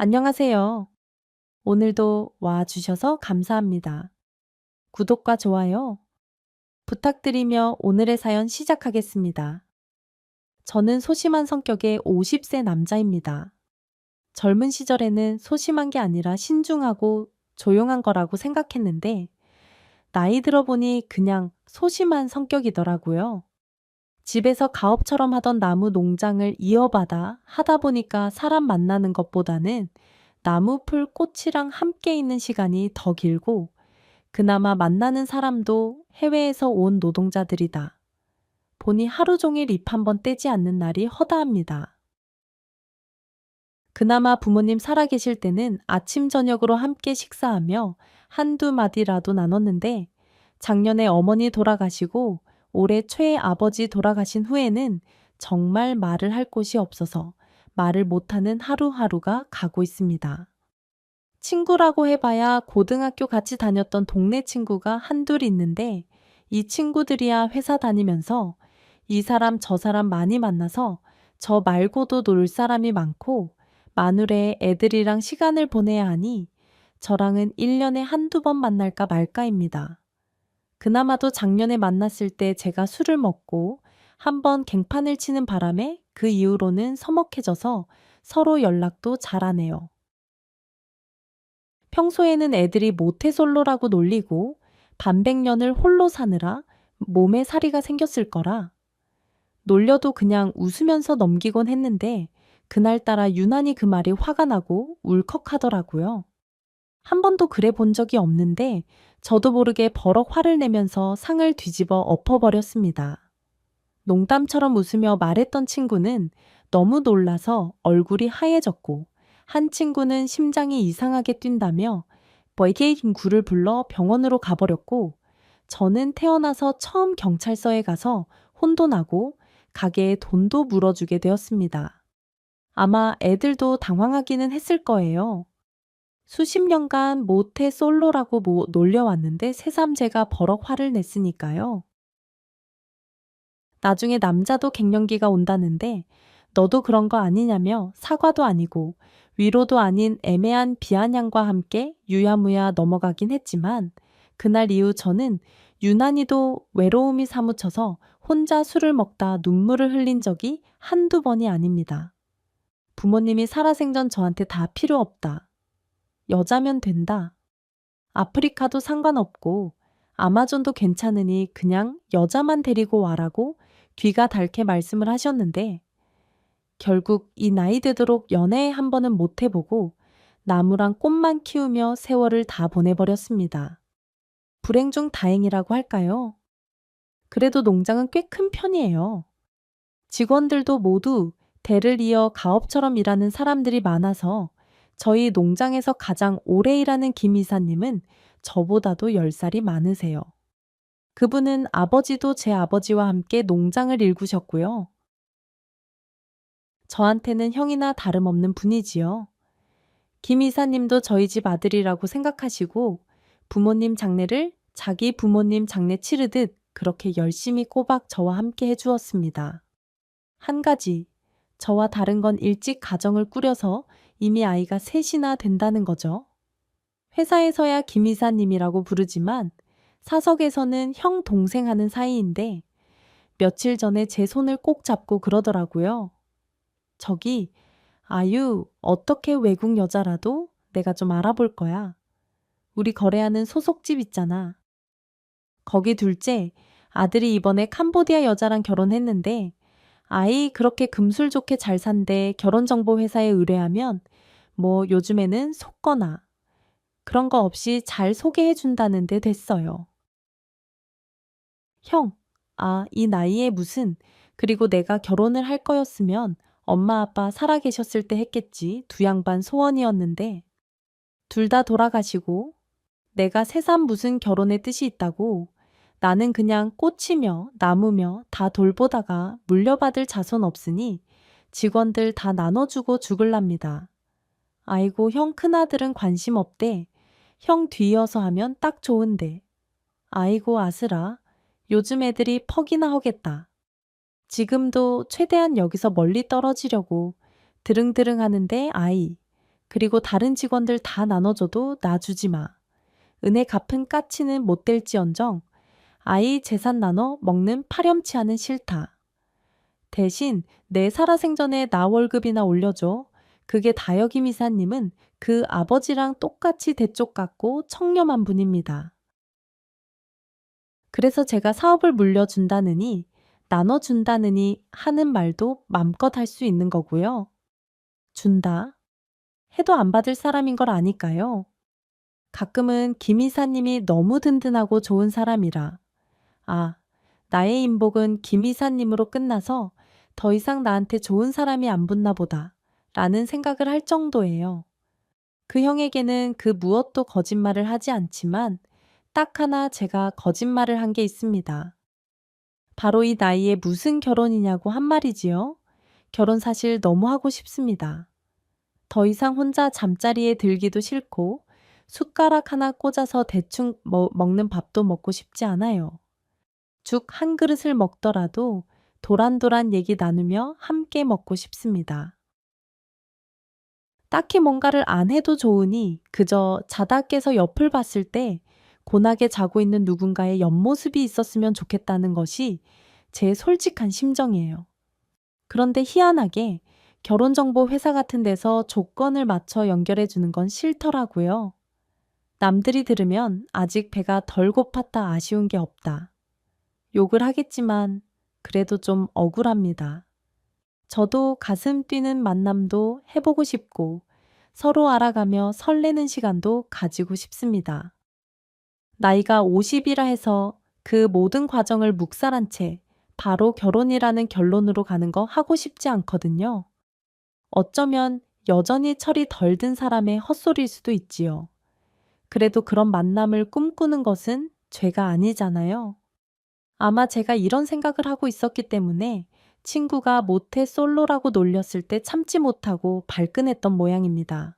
안녕하세요. 오늘도 와주셔서 감사합니다. 구독과 좋아요 부탁드리며 오늘의 사연 시작하겠습니다. 저는 소심한 성격의 50세 남자입니다. 젊은 시절에는 소심한 게 아니라 신중하고 조용한 거라고 생각했는데, 나이 들어보니 그냥 소심한 성격이더라고요. 집에서 가업처럼 하던 나무 농장을 이어받아 하다 보니까 사람 만나는 것보다는 나무 풀 꽃이랑 함께 있는 시간이 더 길고, 그나마 만나는 사람도 해외에서 온 노동자들이다 보니 하루 종일 입 한 번 떼지 않는 날이 허다합니다. 그나마 부모님 살아계실 때는 아침 저녁으로 함께 식사하며 한두 마디라도 나눴는데, 작년에 어머니 돌아가시고 올해 최아버지 돌아가신 후에는 정말 말을 할 곳이 없어서 말을 못하는 하루하루가 가고 있습니다. 친구라고 해봐야 고등학교 같이 다녔던 동네 친구가 한둘 있는데, 이 친구들이야 회사 다니면서 이 사람 저 사람 많이 만나서 저 말고도 놀 사람이 많고 마누레에 애들이랑 시간을 보내야 하니 저랑은 1년에 한두 번 만날까 말까입니다. 그나마도 작년에 만났을 때 제가 술을 먹고 한번 갱판을 치는 바람에 그 이후로는 서먹해져서 서로 연락도 잘 안 해요. 평소에는 애들이 모태솔로라고 놀리고 반백년을 홀로 사느라 몸에 사리가 생겼을 거라 놀려도 그냥 웃으면서 넘기곤 했는데, 그날따라 유난히 그 말이 화가 나고 울컥하더라고요. 한 번도 그래 본 적이 없는데 저도 모르게 버럭 화를 내면서 상을 뒤집어 엎어버렸습니다. 농담처럼 웃으며 말했던 친구는 너무 놀라서 얼굴이 하얘졌고, 한 친구는 심장이 이상하게 뛴다며 버게이긴 굴을 불러 병원으로 가버렸고, 저는 태어나서 처음 경찰서에 가서 혼도 나고 가게에 돈도 물어주게 되었습니다. 아마 애들도 당황하기는 했을 거예요. 수십 년간 모태 솔로라고 놀려왔는데 새삼 제가 버럭 화를 냈으니까요. 나중에 남자도 갱년기가 온다는데 너도 그런 거 아니냐며 사과도 아니고 위로도 아닌 애매한 비아냥과 함께 유야무야 넘어가긴 했지만, 그날 이후 저는 유난히도 외로움이 사무쳐서 혼자 술을 먹다 눈물을 흘린 적이 한두 번이 아닙니다. 부모님이 살아생전 저한테 다 필요 없다. 여자면 된다. 아프리카도 상관없고 아마존도 괜찮으니 그냥 여자만 데리고 와라고 귀가 닳게 말씀을 하셨는데, 결국 이 나이 되도록 연애 한 번은 못 해보고 나무랑 꽃만 키우며 세월을 다 보내버렸습니다. 불행 중 다행이라고 할까요? 그래도 농장은 꽤 큰 편이에요. 직원들도 모두 대를 이어 가업처럼 일하는 사람들이 많아서 저희 농장에서 가장 오래 일하는 김 이사님은 저보다도 10살이 많으세요. 그분은 아버지도 제 아버지와 함께 농장을 일구셨고요. 저한테는 형이나 다름없는 분이지요. 김 이사님도 저희 집 아들이라고 생각하시고 부모님 장례를 자기 부모님 장례 치르듯 그렇게 열심히 꼬박 저와 함께 해주었습니다. 한 가지, 저와 다른 건 일찍 가정을 꾸려서 이미 아이가 셋이나 된다는 거죠. 회사에서야 김 이사님이라고 부르지만 사석에서는 형 동생 하는 사이인데, 며칠 전에 제 손을 꼭 잡고 그러더라고요. 저기, 아유, 어떻게 외국 여자라도 내가 좀 알아볼 거야. 우리 거래하는 소속집 있잖아. 거기 둘째, 아들이 이번에 캄보디아 여자랑 결혼했는데 아이 그렇게 금술 좋게 잘 산대 결혼정보회사에 의뢰하면 뭐 요즘에는 속거나 그런 거 없이 잘 소개해 준다는데 됐어요. 형, 이 나이에 무슨, 그리고 내가 결혼을 할 거였으면 엄마 아빠 살아계셨을 때 했겠지. 두 양반 소원이었는데 둘 다 돌아가시고 내가 새삼 무슨 결혼의 뜻이 있다고. 나는 그냥 꽃이며 나무며 다 돌보다가 물려받을 자손 없으니 직원들 다 나눠주고 죽을랍니다. 아이고 형 큰아들은 관심 없대. 형 뒤이어서 하면 딱 좋은데. 아이고 아슬아. 요즘 애들이 퍽이나 하겠다. 지금도 최대한 여기서 멀리 떨어지려고 드릉드릉 하는데 아이. 그리고 다른 직원들 다 나눠줘도 나 주지 마. 은혜 갚은 까치는 못 될지언정 아이 재산 나눠 먹는 파렴치하는 싫다. 대신 내 살아생전에 나 월급이나 올려줘. 그게 다여김 이사님은 그 아버지랑 똑같이 대쪽 같고 청렴한 분입니다. 그래서 제가 사업을 물려준다느니 나눠준다느니 하는 말도 맘껏 할 수 있는 거고요. 준다 해도 안 받을 사람인 걸 아니까요. 가끔은 김 이사님이 너무 든든하고 좋은 사람이라 아, 나의 인복은 김 이사님으로 끝나서 더 이상 나한테 좋은 사람이 안 붙나 보다 라는 생각을 할 정도예요. 그 형에게는 그 무엇도 거짓말을 하지 않지만 딱 하나 제가 거짓말을 한 게 있습니다. 바로 이 나이에 무슨 결혼이냐고 한 말이지요. 결혼 사실 너무 하고 싶습니다. 더 이상 혼자 잠자리에 들기도 싫고 숟가락 하나 꽂아서 대충 먹는 밥도 먹고 싶지 않아요. 죽 한 그릇을 먹더라도 도란도란 얘기 나누며 함께 먹고 싶습니다. 딱히 뭔가를 안 해도 좋으니 그저 자다 깨서 옆을 봤을 때 고나게 자고 있는 누군가의 옆모습이 있었으면 좋겠다는 것이 제 솔직한 심정이에요. 그런데 희한하게 결혼정보 회사 같은 데서 조건을 맞춰 연결해 주는 건 싫더라고요. 남들이 들으면 아직 배가 덜 고팠다 아쉬운 게 없다. 욕을 하겠지만 그래도 좀 억울합니다. 저도 가슴 뛰는 만남도 해보고 싶고 서로 알아가며 설레는 시간도 가지고 싶습니다. 나이가 50이라 해서 그 모든 과정을 묵살한 채 바로 결혼이라는 결론으로 가는 거 하고 싶지 않거든요. 어쩌면 여전히 철이 덜 든 사람의 헛소리일 수도 있지요. 그래도 그런 만남을 꿈꾸는 것은 죄가 아니잖아요. 아마 제가 이런 생각을 하고 있었기 때문에 친구가 모태 솔로라고 놀렸을 때 참지 못하고 발끈했던 모양입니다.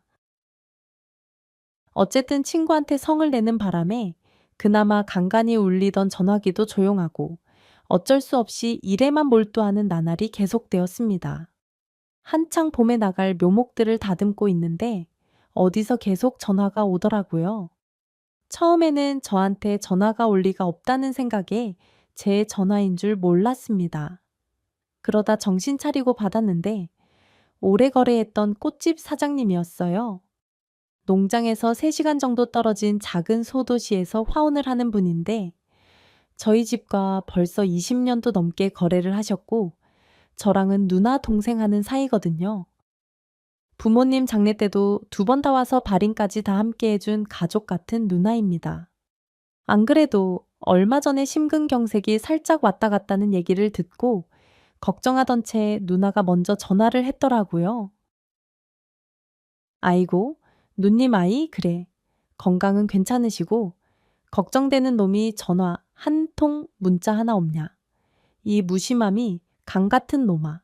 어쨌든 친구한테 성을 내는 바람에 그나마 간간히 울리던 전화기도 조용하고 어쩔 수 없이 일에만 몰두하는 나날이 계속되었습니다. 한창 봄에 나갈 묘목들을 다듬고 있는데 어디서 계속 전화가 오더라고요. 처음에는 저한테 전화가 올 리가 없다는 생각에 제 전화인 줄 몰랐습니다. 그러다 정신 차리고 받았는데 오래 거래했던 꽃집 사장님이었어요. 농장에서 3시간 정도 떨어진 작은 소도시에서 화원을 하는 분인데 저희 집과 벌써 20년도 넘게 거래를 하셨고 저랑은 누나 동생 하는 사이거든요. 부모님 장례 때도 2번 다 와서 발인까지 다 함께 해준 가족 같은 누나입니다. 안 그래도 얼마 전에 심근경색이 살짝 왔다 갔다는 얘기를 듣고 걱정하던 채 누나가 먼저 전화를 했더라고요. 아이고, 누님 아이, 그래. 건강은 괜찮으시고 걱정되는 놈이 전화 한 통 문자 하나 없냐. 이 무심함이 강 같은 놈아.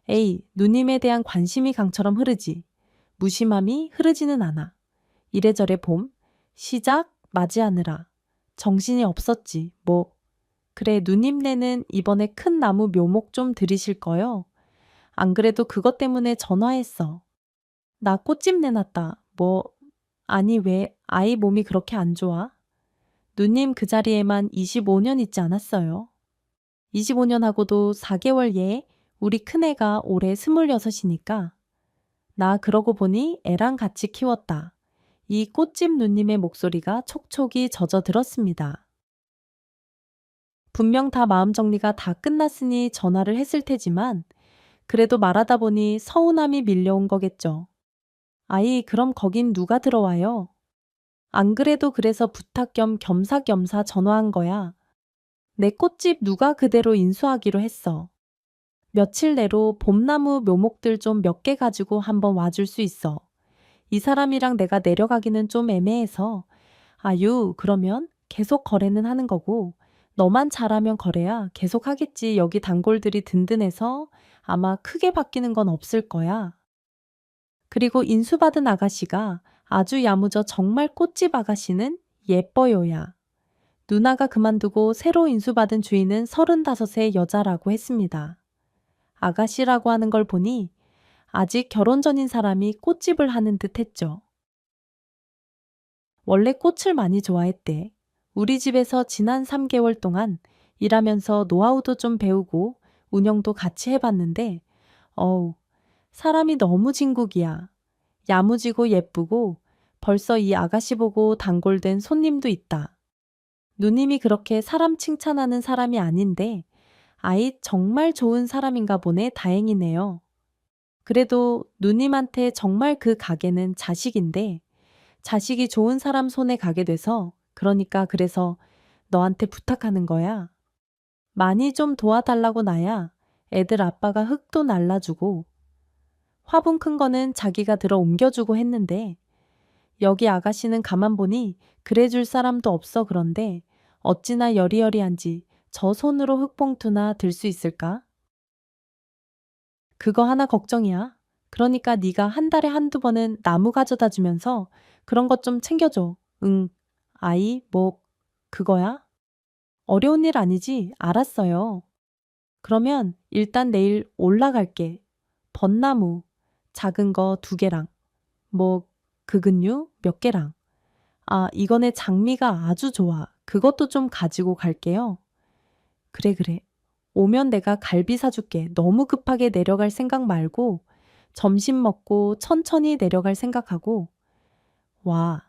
에이, 누님에 대한 관심이 강처럼 흐르지. 무심함이 흐르지는 않아. 이래저래 봄, 시작 맞이하느라. 정신이 없었지, 뭐. 그래, 누님네는 이번에 큰 나무 묘목 좀 들이실 거요. 안 그래도 그것 때문에 전화했어. 나 꽃집 내놨다. 뭐, 아니 왜 아이 몸이 그렇게 안 좋아? 누님 그 자리에만 25년 있지 않았어요. 25년 하고도 4개월 얘 우리 큰애가 올해 26이니까. 나 그러고 보니 애랑 같이 키웠다. 이 꽃집 누님의 목소리가 촉촉이 젖어들었습니다. 분명 다 마음 정리가 다 끝났으니 전화를 했을 테지만 그래도 말하다 보니 서운함이 밀려온 거겠죠. 아이, 그럼 거긴 누가 들어와요? 안 그래도 그래서 부탁 겸 겸사겸사 전화한 거야. 내 꽃집 누가 그대로 인수하기로 했어. 며칠 내로 봄나무 묘목들 좀 몇 개 가지고 한번 와줄 수 있어. 이 사람이랑 내가 내려가기는 좀 애매해서. 아유, 그러면 계속 거래는 하는 거고 너만 잘하면 거래야 계속 하겠지. 여기 단골들이 든든해서 아마 크게 바뀌는 건 없을 거야. 그리고 인수받은 아가씨가 아주 야무져 정말 꽃집 아가씨는 예뻐요야. 누나가 그만두고 새로 인수받은 주인은 35세 여자라고 했습니다. 아가씨라고 하는 걸 보니 아직 결혼 전인 사람이 꽃집을 하는 듯 했죠. 원래 꽃을 많이 좋아했대. 우리 집에서 지난 3개월 동안 일하면서 노하우도 좀 배우고 운영도 같이 해봤는데, 어우, 사람이 너무 진국이야. 야무지고 예쁘고 벌써 이 아가씨 보고 단골된 손님도 있다. 누님이 그렇게 사람 칭찬하는 사람이 아닌데, 아이 정말 좋은 사람인가 보네. 다행이네요. 그래도 누님한테 정말 그 가게는 자식인데, 자식이 좋은 사람 손에 가게 돼서, 그러니까 그래서 너한테 부탁하는 거야. 많이 좀 도와달라고 나야 애들 아빠가 흙도 날라주고, 화분 큰 거는 자기가 들어 옮겨주고 했는데, 여기 아가씨는 가만 보니 그래 줄 사람도 없어. 그런데 어찌나 여리여리한지 저 손으로 흙봉투나 들 수 있을까? 그거 하나 걱정이야. 그러니까 네가 한 달에 한두 번은 나무 가져다 주면서 그런 것 좀 챙겨줘. 응, 아이, 뭐, 그거야? 어려운 일 아니지? 알았어요. 그러면 일단 내일 올라갈게. 벚나무, 작은 거 2개랑, 뭐, 그근류 몇 개랑. 아, 이거네 장미가 아주 좋아. 그것도 좀 가지고 갈게요. 그래, 그래. 오면 내가 갈비 사줄게. 너무 급하게 내려갈 생각 말고 점심 먹고 천천히 내려갈 생각하고. 와,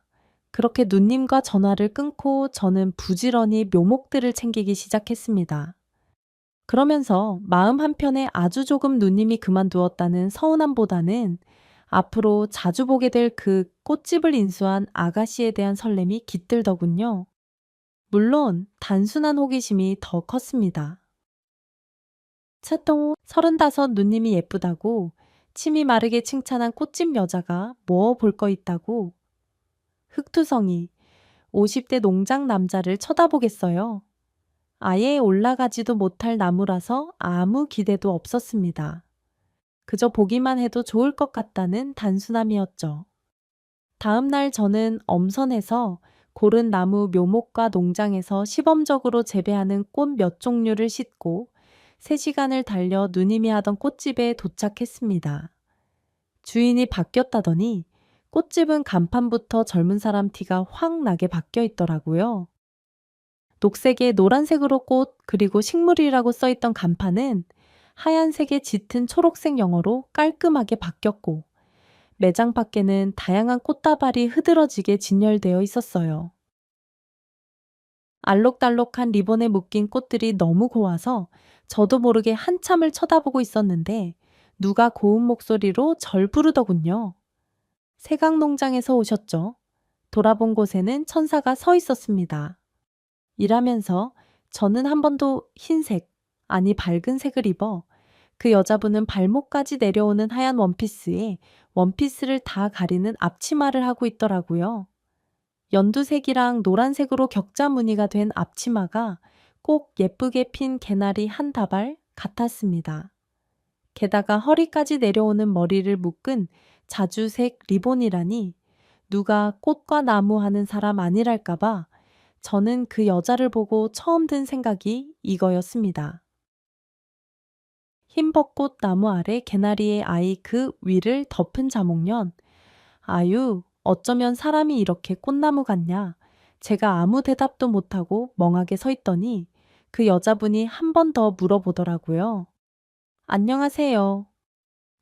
그렇게 누님과 전화를 끊고 저는 부지런히 묘목들을 챙기기 시작했습니다. 그러면서 마음 한편에 아주 조금 누님이 그만두었다는 서운함보다는 앞으로 자주 보게 될 그 꽃집을 인수한 아가씨에 대한 설렘이 깃들더군요. 물론 단순한 호기심이 더 컸습니다. 채통 35 누님이 예쁘다고 침이 마르게 칭찬한 꽃집 여자가 뭐 볼 거 있다고. 흑투성이 50대 농장 남자를 쳐다보겠어요. 아예 올라가지도 못할 나무라서 아무 기대도 없었습니다. 그저 보기만 해도 좋을 것 같다는 단순함이었죠. 다음 날 저는 엄선해서 고른 나무 묘목과 농장에서 시범적으로 재배하는 꽃 몇 종류를 싣고 3시간을 달려 누님이 하던 꽃집에 도착했습니다. 주인이 바뀌었다더니 꽃집은 간판부터 젊은 사람 티가 확 나게 바뀌어 있더라고요. 녹색에 노란색으로 꽃 그리고 식물이라고 써있던 간판은 하얀색에 짙은 초록색 영어로 깔끔하게 바뀌었고 매장 밖에는 다양한 꽃다발이 흐드러지게 진열되어 있었어요. 알록달록한 리본에 묶인 꽃들이 너무 고와서 저도 모르게 한참을 쳐다보고 있었는데 누가 고운 목소리로 절 부르더군요. 세강농장에서 오셨죠? 돌아본 곳에는 천사가 서 있었습니다. 일하면서 저는 한 번도 흰색, 아니 밝은 색을 입어 그 여자분은 발목까지 내려오는 하얀 원피스에 원피스를 다 가리는 앞치마를 하고 있더라고요. 연두색이랑 노란색으로 격자 무늬가 된 앞치마가 꼭 예쁘게 핀 개나리 한 다발 같았습니다. 게다가 허리까지 내려오는 머리를 묶은 자주색 리본이라니 누가 꽃과 나무 하는 사람 아니랄까봐 저는 그 여자를 보고 처음 든 생각이 이거였습니다. 흰 벚꽃 나무 아래 개나리의 아이 그 위를 덮은 자목련. 아유, 어쩌면 사람이 이렇게 꽃나무 같냐. 제가 아무 대답도 못하고 멍하게 서 있더니 그 여자분이 한 번 더 물어보더라고요. 안녕하세요.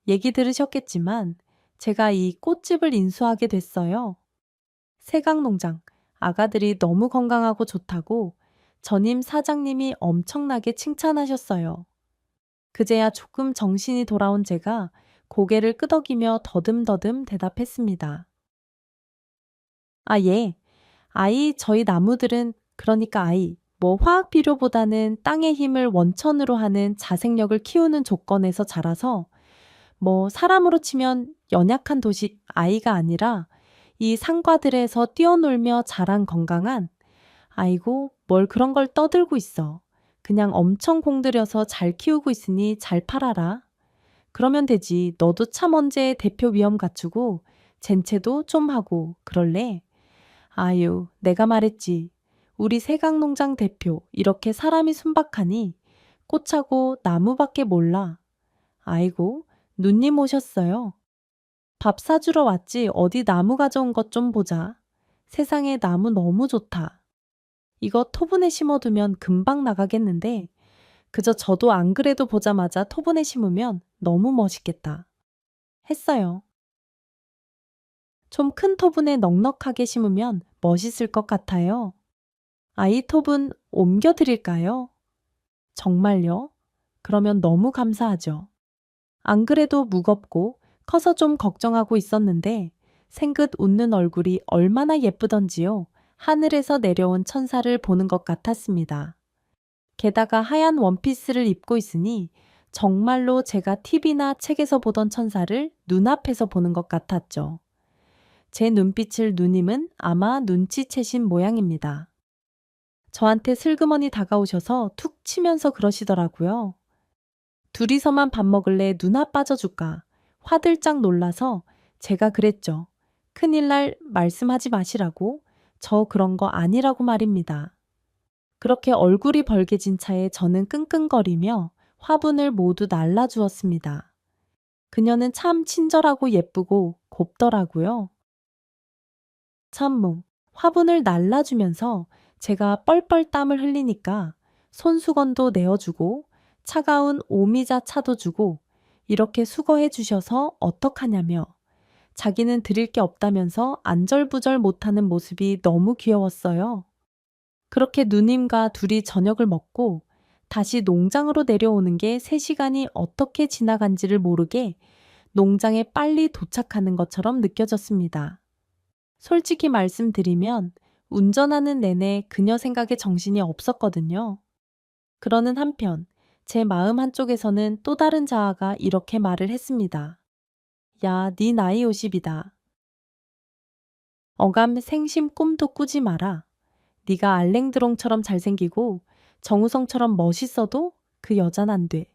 얘기 들으셨겠지만 제가 이 꽃집을 인수하게 됐어요. 세강농장, 아가들이 너무 건강하고 좋다고 전임 사장님이 엄청나게 칭찬하셨어요. 그제야 조금 정신이 돌아온 제가 고개를 끄덕이며 더듬더듬 대답했습니다. 아, 예. 아이, 저희 나무들은, 그러니까 아이, 뭐 화학 비료보다는 땅의 힘을 원천으로 하는 자생력을 키우는 조건에서 자라서 뭐 사람으로 치면 연약한 도시 아이가 아니라 이 상과들에서 뛰어놀며 자란 건강한, 아이고 뭘 그런 걸 떠들고 있어. 그냥 엄청 공들여서 잘 키우고 있으니 잘 팔아라. 그러면 되지. 너도 참 언제 대표 위험 갖추고 젠체도 좀 하고 그럴래? 아유, 내가 말했지. 우리 세강농장 대표 이렇게 사람이 순박하니 꽃하고 나무밖에 몰라. 아이고, 누님 오셨어요. 밥 사주러 왔지 어디 나무 가져온 것 좀 보자. 세상에 나무 너무 좋다. 이거 토분에 심어두면 금방 나가겠는데 그저 저도 안 그래도 보자마자 토분에 심으면 너무 멋있겠다. 했어요. 좀 큰 토분에 넉넉하게 심으면 멋있을 것 같아요. 아이 토분 옮겨드릴까요? 정말요? 그러면 너무 감사하죠. 안 그래도 무겁고 커서 좀 걱정하고 있었는데 생긋 웃는 얼굴이 얼마나 예쁘던지요. 하늘에서 내려온 천사를 보는 것 같았습니다. 게다가 하얀 원피스를 입고 있으니 정말로 제가 TV나 책에서 보던 천사를 눈앞에서 보는 것 같았죠. 제 눈빛을 누님은 아마 눈치채신 모양입니다. 저한테 슬그머니 다가오셔서 툭 치면서 그러시더라고요. 둘이서만 밥 먹을래 누나 빠져줄까? 화들짝 놀라서 제가 그랬죠. 큰일 날 말씀하지 마시라고. 저 그런 거 아니라고 말입니다. 그렇게 얼굴이 벌개진 차에 저는 끙끙거리며 화분을 모두 날라주었습니다. 그녀는 참 친절하고 예쁘고 곱더라고요. 참몽, 화분을 날라주면서 제가 뻘뻘 땀을 흘리니까 손수건도 내어주고 차가운 오미자 차도 주고 이렇게 수거해 주셔서 어떡하냐며 자기는 드릴 게 없다면서 안절부절 못하는 모습이 너무 귀여웠어요. 그렇게 누님과 둘이 저녁을 먹고 다시 농장으로 내려오는 게 3시간이 어떻게 지나간지를 모르게 농장에 빨리 도착하는 것처럼 느껴졌습니다. 솔직히 말씀드리면 운전하는 내내 그녀 생각에 정신이 없었거든요. 그러는 한편 제 마음 한쪽에서는 또 다른 자아가 이렇게 말을 했습니다. 야, 네 나이 50이다. 어감 생심 꿈도 꾸지 마라. 네가 알랭드롱처럼 잘생기고 정우성처럼 멋있어도 그 여잔 안 돼.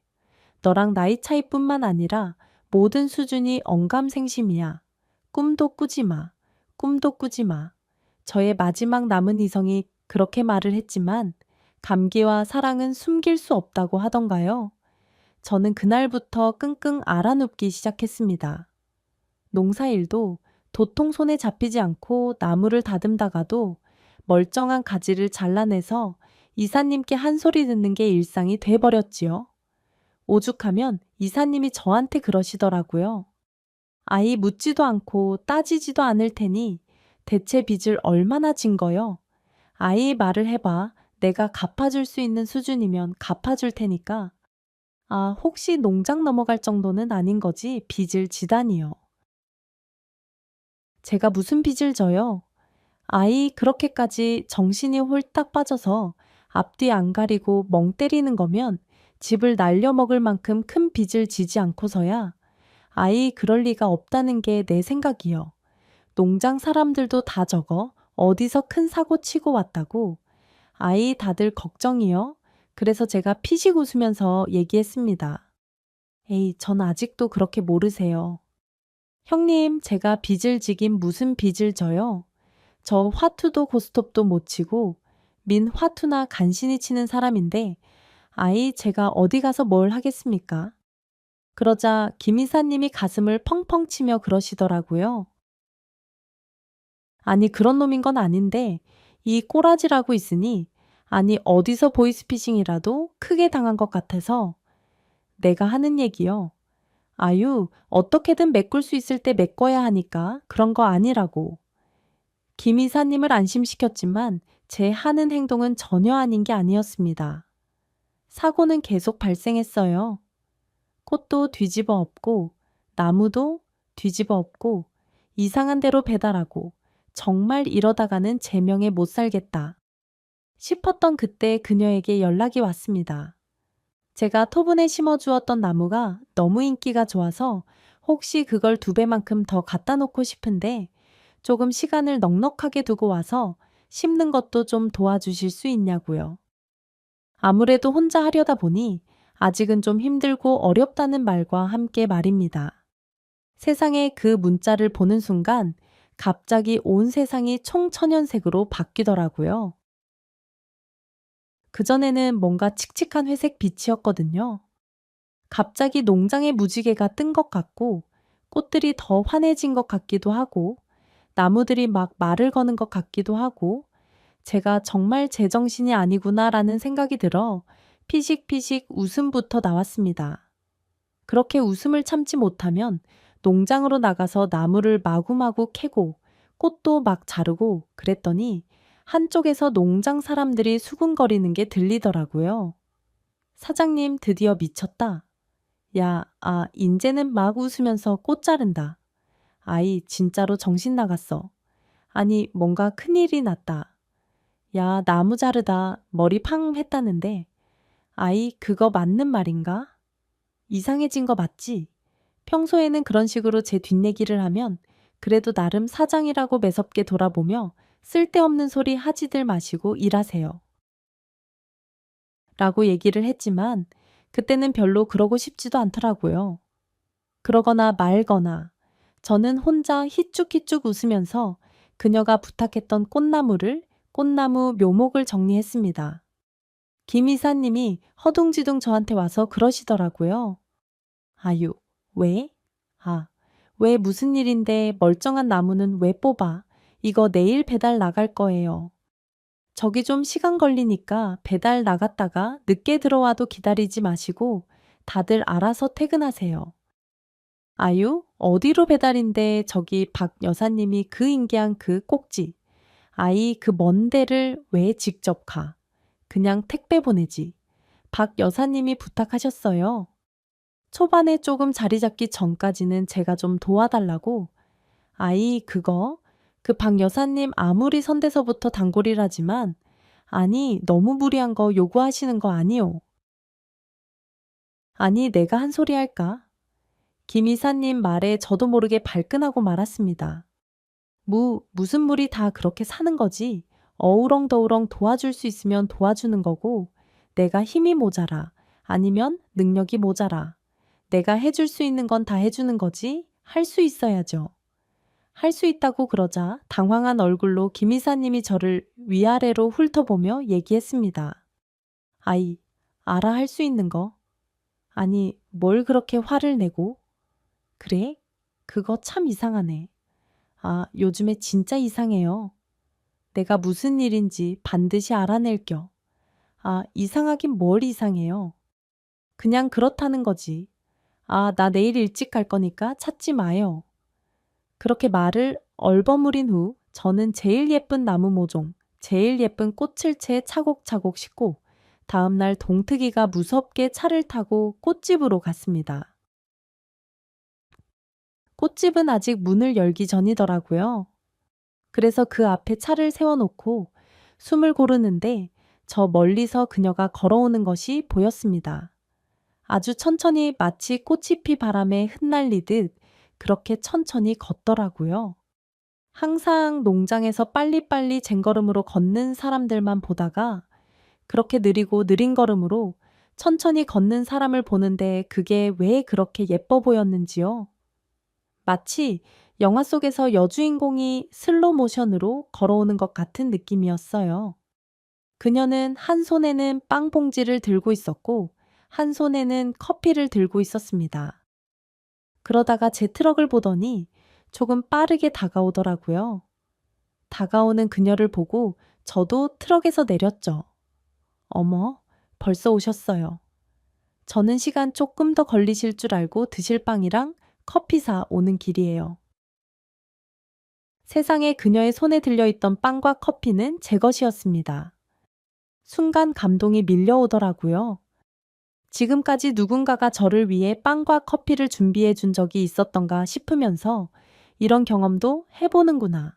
너랑 나이 차이뿐만 아니라 모든 수준이 언감생심이야. 꿈도 꾸지 마. 꿈도 꾸지 마. 저의 마지막 남은 이성이 그렇게 말을 했지만 감기와 사랑은 숨길 수 없다고 하던가요. 저는 그날부터 끙끙 앓아눕기 시작했습니다. 농사일도 도통 손에 잡히지 않고 나무를 다듬다가도 멀쩡한 가지를 잘라내서 이사님께 한 소리 듣는 게 일상이 돼버렸지요. 오죽하면 이사님이 저한테 그러시더라고요. 아이 묻지도 않고 따지지도 않을 테니 대체 빚을 얼마나 진 거요? 아이 말을 해봐. 내가 갚아줄 수 있는 수준이면 갚아줄 테니까. 아, 혹시 농장 넘어갈 정도는 아닌 거지 빚을 지다니요. 제가 무슨 빚을 져요? 아이 그렇게까지 정신이 홀딱 빠져서 앞뒤 안 가리고 멍 때리는 거면 집을 날려먹을 만큼 큰 빚을 지지 않고서야 아이 그럴 리가 없다는 게 내 생각이요. 농장 사람들도 다 적어 어디서 큰 사고 치고 왔다고. 아이 다들 걱정이요. 그래서 제가 피식 웃으면서 얘기했습니다. 에이, 전 아직도 그렇게 모르세요. 형님, 제가 빚을 지긴 무슨 빚을 져요? 저 화투도 고스톱도 못 치고 민 화투나 간신히 치는 사람인데 아이 제가 어디 가서 뭘 하겠습니까? 그러자 김 이사님이 가슴을 펑펑 치며 그러시더라고요. 아니 그런 놈인 건 아닌데 이 꼬라지라고 있으니 아니 어디서 보이스피싱이라도 크게 당한 것 같아서 내가 하는 얘기요. 아유 어떻게든 메꿀 수 있을 때 메꿔야 하니까 그런 거 아니라고. 김 이사님을 안심시켰지만 제 하는 행동은 전혀 아닌 게 아니었습니다. 사고는 계속 발생했어요. 꽃도 뒤집어 엎고 나무도 뒤집어 엎고 이상한 데로 배달하고 정말 이러다가는 제명에 못 살겠다 싶었던 그때 그녀에게 연락이 왔습니다. 제가 토분에 심어주었던 나무가 너무 인기가 좋아서 혹시 그걸 2배만큼 더 갖다 놓고 싶은데 조금 시간을 넉넉하게 두고 와서 심는 것도 좀 도와주실 수 있냐고요. 아무래도 혼자 하려다 보니 아직은 좀 힘들고 어렵다는 말과 함께 말입니다. 세상에 그 문자를 보는 순간 갑자기 온 세상이 총천연색으로 바뀌더라고요. 그전에는 뭔가 칙칙한 회색 빛이었거든요. 갑자기 농장에 무지개가 뜬 것 같고 꽃들이 더 환해진 것 같기도 하고 나무들이 막 말을 거는 것 같기도 하고 제가 정말 제정신이 아니구나라는 생각이 들어 피식피식 웃음부터 나왔습니다. 그렇게 웃음을 참지 못하면 농장으로 나가서 나무를 마구마구 캐고 꽃도 막 자르고 그랬더니 한쪽에서 농장 사람들이 수군거리는 게 들리더라고요. 사장님 드디어 미쳤다. 야, 인제는 막 웃으면서 꽃 자른다. 아이, 진짜로 정신 나갔어. 아니, 뭔가 큰일이 났다. 야, 나무 자르다 머리 팡 했다는데, 아이, 그거 맞는 말인가? 이상해진 거 맞지? 평소에는 그런 식으로 제 뒷얘기를 하면 그래도 나름 사장이라고 매섭게 돌아보며 쓸데없는 소리 하지들 마시고 일하세요. 라고 얘기를 했지만 그때는 별로 그러고 싶지도 않더라고요. 그러거나 말거나 저는 혼자 히쭉히쭉 웃으면서 그녀가 부탁했던 꽃나무 묘목을 정리했습니다. 김 이사님이 허둥지둥 저한테 와서 그러시더라고요. 아유, 왜? 왜 무슨 일인데 멀쩡한 나무는 왜 뽑아? 이거 내일 배달 나갈 거예요. 저기 좀 시간 걸리니까 배달 나갔다가 늦게 들어와도 기다리지 마시고 다들 알아서 퇴근하세요. 아유, 어디로 배달인데 저기 박 여사님이 그 인계한 그 꼭지. 아이, 그 먼 데를 왜 직접 가? 그냥 택배 보내지. 박 여사님이 부탁하셨어요. 초반에 조금 자리 잡기 전까지는 제가 좀 도와달라고. 아이, 그 박 여사님 아무리 선대서부터 단골이라지만, 아니, 너무 무리한 거 요구하시는 거 아니요. 아니, 내가 한 소리 할까? 김 이사님 말에 저도 모르게 발끈하고 말았습니다. 무슨 물이 다 그렇게 사는 거지. 어우렁더우렁 도와줄 수 있으면 도와주는 거고, 내가 힘이 모자라, 아니면 능력이 모자라. 내가 해줄 수 있는 건 다 해주는 거지, 할 수 있어야죠. 할 수 있다고 그러자 당황한 얼굴로 김 이사님이 저를 위아래로 훑어보며 얘기했습니다. 아이, 알아 할 수 있는 거. 아니, 뭘 그렇게 화를 내고? 그래? 그거 참 이상하네. 요즘에 진짜 이상해요. 내가 무슨 일인지 반드시 알아낼 겨. 이상하긴 뭘 이상해요. 그냥 그렇다는 거지. 나 내일 일찍 갈 거니까 찾지 마요. 그렇게 말을 얼버무린 후 저는 제일 예쁜 나무 모종, 제일 예쁜 꽃을 채 차곡차곡 싣고 다음날 동트기가 무섭게 차를 타고 꽃집으로 갔습니다. 꽃집은 아직 문을 열기 전이더라고요. 그래서 그 앞에 차를 세워놓고 숨을 고르는데 저 멀리서 그녀가 걸어오는 것이 보였습니다. 아주 천천히 마치 꽃이 피 바람에 흩날리듯 그렇게 천천히 걷더라고요. 항상 농장에서 빨리빨리 쟁걸음으로 걷는 사람들만 보다가 그렇게 느리고 느린 걸음으로 천천히 걷는 사람을 보는데 그게 왜 그렇게 예뻐 보였는지요. 마치 영화 속에서 여주인공이 슬로 모션으로 걸어오는 것 같은 느낌이었어요. 그녀는 한 손에는 빵 봉지를 들고 있었고 한 손에는 커피를 들고 있었습니다. 그러다가 제 트럭을 보더니 조금 빠르게 다가오더라고요. 다가오는 그녀를 보고 저도 트럭에서 내렸죠. 어머, 벌써 오셨어요. 저는 시간 조금 더 걸리실 줄 알고 드실 빵이랑 커피 사 오는 길이에요. 세상에 그녀의 손에 들려있던 빵과 커피는 제 것이었습니다. 순간 감동이 밀려오더라고요. 지금까지 누군가가 저를 위해 빵과 커피를 준비해 준 적이 있었던가 싶으면서 이런 경험도 해보는구나.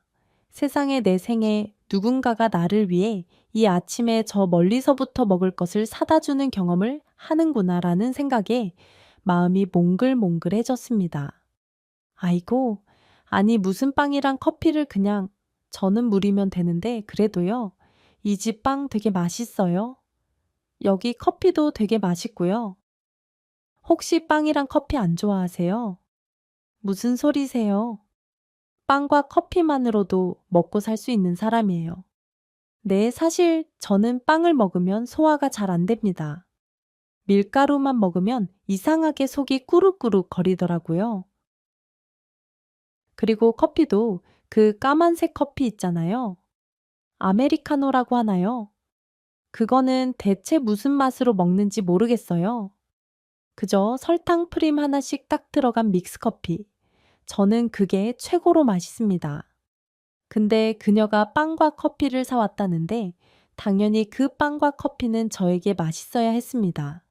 세상에 내 생에 누군가가 나를 위해 이 아침에 저 멀리서부터 먹을 것을 사다 주는 경험을 하는구나라는 생각에 마음이 몽글몽글해졌습니다. 아이고, 아니 무슨 빵이랑 커피를 그냥 저는 물이면 되는데 그래도요. 이 집 빵 되게 맛있어요. 여기 커피도 되게 맛있고요. 혹시 빵이랑 커피 안 좋아하세요? 무슨 소리세요? 빵과 커피만으로도 먹고 살 수 있는 사람이에요. 네, 사실 저는 빵을 먹으면 소화가 잘 안 됩니다. 밀가루만 먹으면 이상하게 속이 꾸룩꾸룩 거리더라고요. 그리고 커피도 그 까만색 커피 있잖아요. 아메리카노라고 하나요? 그거는 대체 무슨 맛으로 먹는지 모르겠어요. 그저 설탕 프림 하나씩 딱 들어간 믹스커피. 저는 그게 최고로 맛있습니다. 근데 그녀가 빵과 커피를 사왔다는데 당연히 그 빵과 커피는 저에게 맛있어야 했습니다.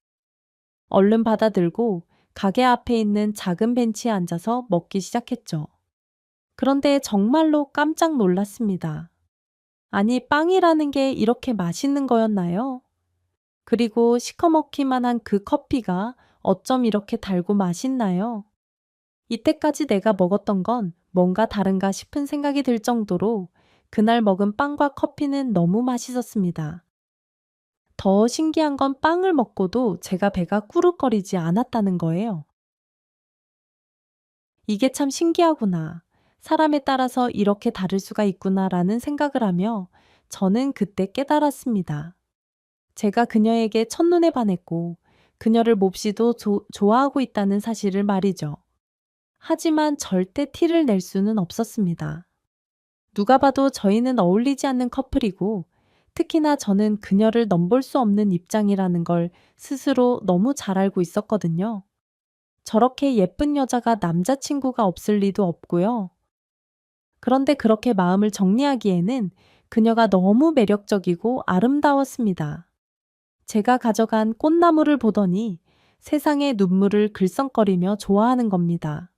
얼른 받아들고 가게 앞에 있는 작은 벤치에 앉아서 먹기 시작했죠. 그런데 정말로 깜짝 놀랐습니다. 아니, 빵이라는 게 이렇게 맛있는 거였나요? 그리고 시커멓기만 한 그 커피가 어쩜 이렇게 달고 맛있나요? 이때까지 내가 먹었던 건 뭔가 다른가 싶은 생각이 들 정도로 그날 먹은 빵과 커피는 너무 맛있었습니다. 더 신기한 건 빵을 먹고도 제가 배가 꾸룩거리지 않았다는 거예요. 이게 참 신기하구나. 사람에 따라서 이렇게 다를 수가 있구나라는 생각을 하며 저는 그때 깨달았습니다. 제가 그녀에게 첫눈에 반했고 그녀를 몹시도 좋아하고 있다는 사실을 말이죠. 하지만 절대 티를 낼 수는 없었습니다. 누가 봐도 저희는 어울리지 않는 커플이고 특히나 저는 그녀를 넘볼 수 없는 입장이라는 걸 스스로 너무 잘 알고 있었거든요. 저렇게 예쁜 여자가 남자친구가 없을 리도 없고요. 그런데 그렇게 마음을 정리하기에는 그녀가 너무 매력적이고 아름다웠습니다. 제가 가져간 꽃나무를 보더니 세상에 눈물을 글썽거리며 좋아하는 겁니다.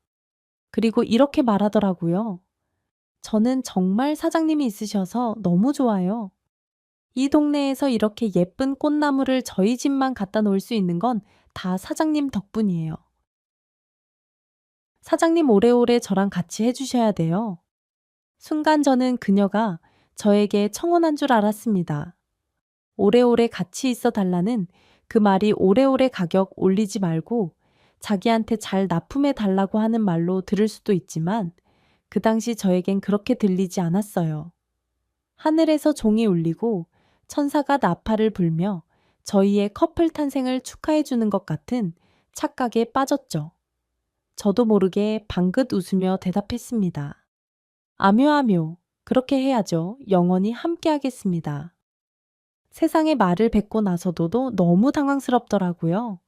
그리고 이렇게 말하더라고요. 저는 정말 사장님이 있으셔서 너무 좋아요. 이 동네에서 이렇게 예쁜 꽃나무를 저희 집만 갖다 놓을 수 있는 건 다 사장님 덕분이에요. 사장님 오래오래 저랑 같이 해주셔야 돼요. 순간 저는 그녀가 저에게 청혼한 줄 알았습니다. 오래오래 같이 있어 달라는 그 말이 오래오래 가격 올리지 말고 자기한테 잘 납품해 달라고 하는 말로 들을 수도 있지만 그 당시 저에겐 그렇게 들리지 않았어요. 하늘에서 종이 울리고 천사가 나팔을 불며 저희의 커플 탄생을 축하해 주는 것 같은 착각에 빠졌죠. 저도 모르게 방긋 웃으며 대답했습니다. 아묘, 그렇게 해야죠. 영원히 함께 하겠습니다. 세상에 말을 뱉고 나서도 너무 당황스럽더라고요.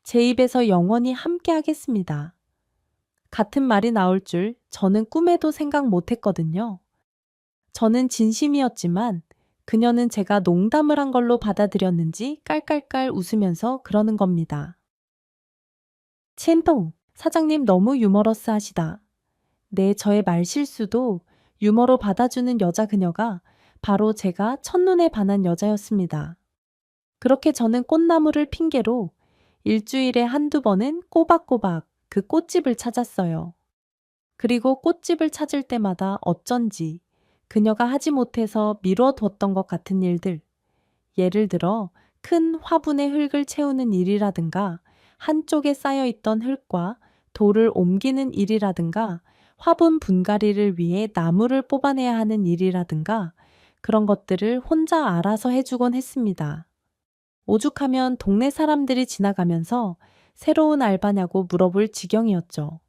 제 입에서 영원히 함께 하겠습니다. 같은 말이 나올 줄 저는 꿈에도 생각 못 했거든요. 저는 진심이었지만 그녀는 제가 농담을 한 걸로 받아들였는지 깔깔깔 웃으면서 그러는 겁니다. 첸동, 사장님 너무 유머러스 하시다. 네, 저의 말실수도 유머로 받아주는 여자 그녀가 바로 제가 첫눈에 반한 여자였습니다. 그렇게 저는 꽃나무를 핑계로 일주일에 한두 번은 꼬박꼬박 그 꽃집을 찾았어요. 그리고 꽃집을 찾을 때마다 어쩐지 그녀가 하지 못해서 미뤄뒀던 것 같은 일들, 예를 들어 큰 화분에 흙을 채우는 일이라든가 한쪽에 쌓여있던 흙과 돌을 옮기는 일이라든가 화분 분갈이를 위해 나무를 뽑아내야 하는 일이라든가 그런 것들을 혼자 알아서 해주곤 했습니다. 오죽하면 동네 사람들이 지나가면서 새로운 알바냐고 물어볼 지경이었죠.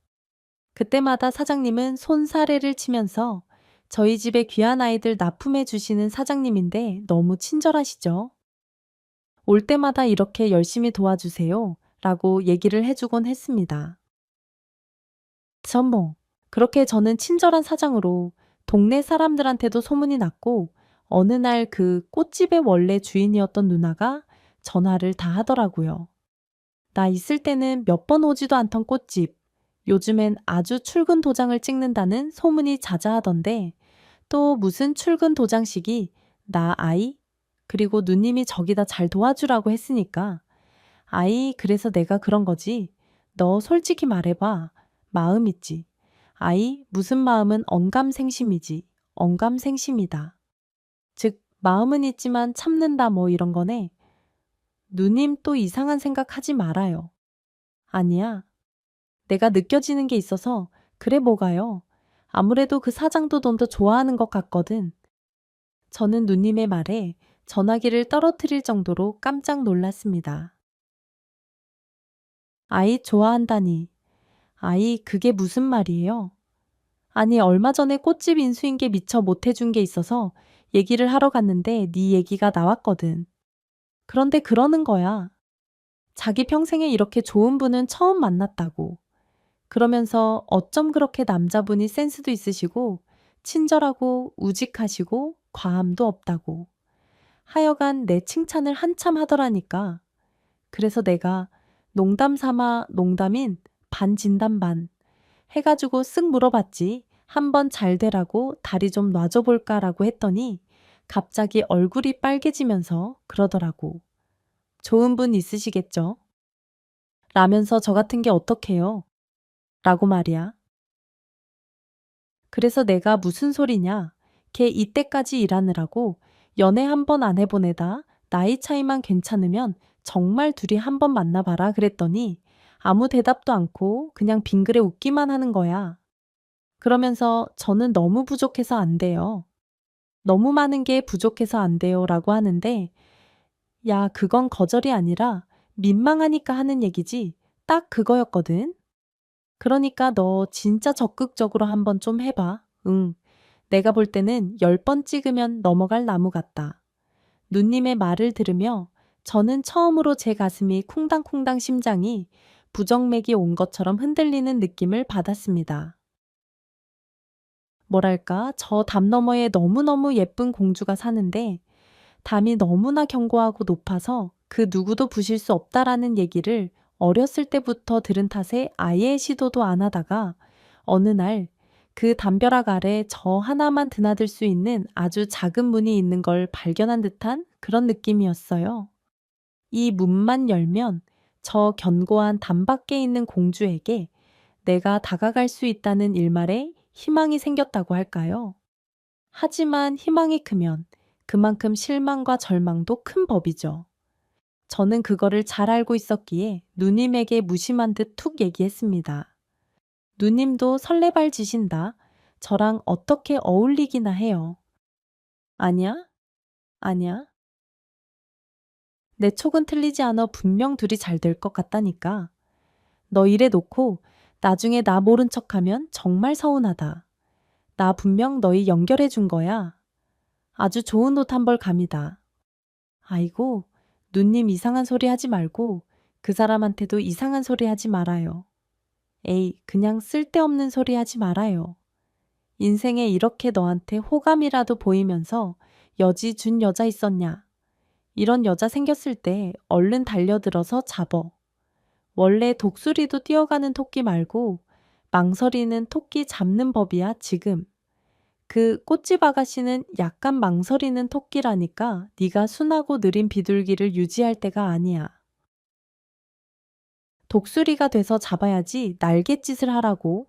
그때마다 사장님은 손사래를 치면서 저희 집에 귀한 아이들 납품해 주시는 사장님인데 너무 친절하시죠? 올 때마다 이렇게 열심히 도와주세요 라고 얘기를 해주곤 했습니다. 전뭐 그렇게 저는 친절한 사장으로 동네 사람들한테도 소문이 났고 어느 날 그 꽃집의 원래 주인이었던 누나가 전화를 다 하더라고요. 나 있을 때는 몇 번 오지도 않던 꽃집. 요즘엔 아주 출근 도장을 찍는다는 소문이 자자하던데 또 무슨 출근 도장식이 나 아이? 그리고 누님이 저기다 잘 도와주라고 했으니까 아이 그래서 내가 그런 거지. 너 솔직히 말해봐. 마음 있지. 아이 무슨 마음은 언감생심이지. 언감생심이다. 즉 마음은 있지만 참는다 뭐 이런 거네. 누님 또 이상한 생각 하지 말아요. 아니야. 내가 느껴지는 게 있어서 그래 뭐가요. 아무래도 그 사장도 넌 더 좋아하는 것 같거든. 저는 누님의 말에 전화기를 떨어뜨릴 정도로 깜짝 놀랐습니다. 아이 좋아한다니. 아이, 그게 무슨 말이에요? 아니, 얼마 전에 꽃집 인수인계 미처 못 해준 게 있어서 얘기를 하러 갔는데 네 얘기가 나왔거든. 그런데 그러는 거야. 자기 평생에 이렇게 좋은 분은 처음 만났다고. 그러면서 어쩜 그렇게 남자분이 센스도 있으시고 친절하고 우직하시고 과함도 없다고. 하여간 내 칭찬을 한참 하더라니까. 그래서 내가 농담 삼아 농담인 반진담 반 해가지고 쓱 물어봤지. 한번 잘 되라고 다리 좀 놔줘 볼까라고 했더니 갑자기 얼굴이 빨개지면서 그러더라고. 좋은 분 있으시겠죠? 라면서 저 같은 게 어떡해요? 라고 말이야. 그래서 내가 무슨 소리냐? 걔 이때까지 일하느라고 연애 한 번 안 해본 애다. 나이 차이만 괜찮으면 정말 둘이 한 번 만나봐라 그랬더니 아무 대답도 않고 그냥 빙그레 웃기만 하는 거야. 그러면서 저는 너무 부족해서 안 돼요. 너무 많은 게 부족해서 안 돼요 라고 하는데 야, 그건 거절이 아니라 민망하니까 하는 얘기지. 딱 그거였거든. 그러니까 너 진짜 적극적으로 한번 좀 해봐. 응. 내가 볼 때는 10번 찍으면 넘어갈 나무 같다. 누님의 말을 들으며 저는 처음으로 제 가슴이 쿵당쿵당 심장이 부정맥이 온 것처럼 흔들리는 느낌을 받았습니다. 뭐랄까, 저 담 너머에 너무너무 예쁜 공주가 사는데 담이 너무나 견고하고 높아서 그 누구도 부실 수 없다라는 얘기를 어렸을 때부터 들은 탓에 아예 시도도 안 하다가 어느 날 그 담벼락 아래 저 하나만 드나들 수 있는 아주 작은 문이 있는 걸 발견한 듯한 그런 느낌이었어요. 이 문만 열면 저 견고한 담 밖에 있는 공주에게 내가 다가갈 수 있다는 일말의 희망이 생겼다고 할까요? 하지만 희망이 크면 그만큼 실망과 절망도 큰 법이죠. 저는 그거를 잘 알고 있었기에 누님에게 무심한 듯 툭 얘기했습니다. 누님도 설레발 지신다. 저랑 어떻게 어울리기나 해요. 아냐? 아냐? 내 촉은 틀리지 않아 분명 둘이 잘 될 것 같다니까. 너 이래 놓고 나중에 나 모른 척하면 정말 서운하다. 나 분명 너희 연결해 준 거야. 아주 좋은 옷 한 벌 감이다. 아이고, 누님 이상한 소리 하지 말고 그 사람한테도 이상한 소리 하지 말아요. 에이, 그냥 쓸데없는 소리 하지 말아요. 인생에 이렇게 너한테 호감이라도 보이면서 여지 준 여자 있었냐? 이런 여자 생겼을 때 얼른 달려들어서 잡어. 원래 독수리도 뛰어가는 토끼 말고 망설이는 토끼 잡는 법이야, 지금. 그 꽃집 아가씨는 약간 망설이는 토끼라니까 네가 순하고 느린 비둘기를 유지할 때가 아니야. 독수리가 돼서 잡아야지 날갯짓을 하라고.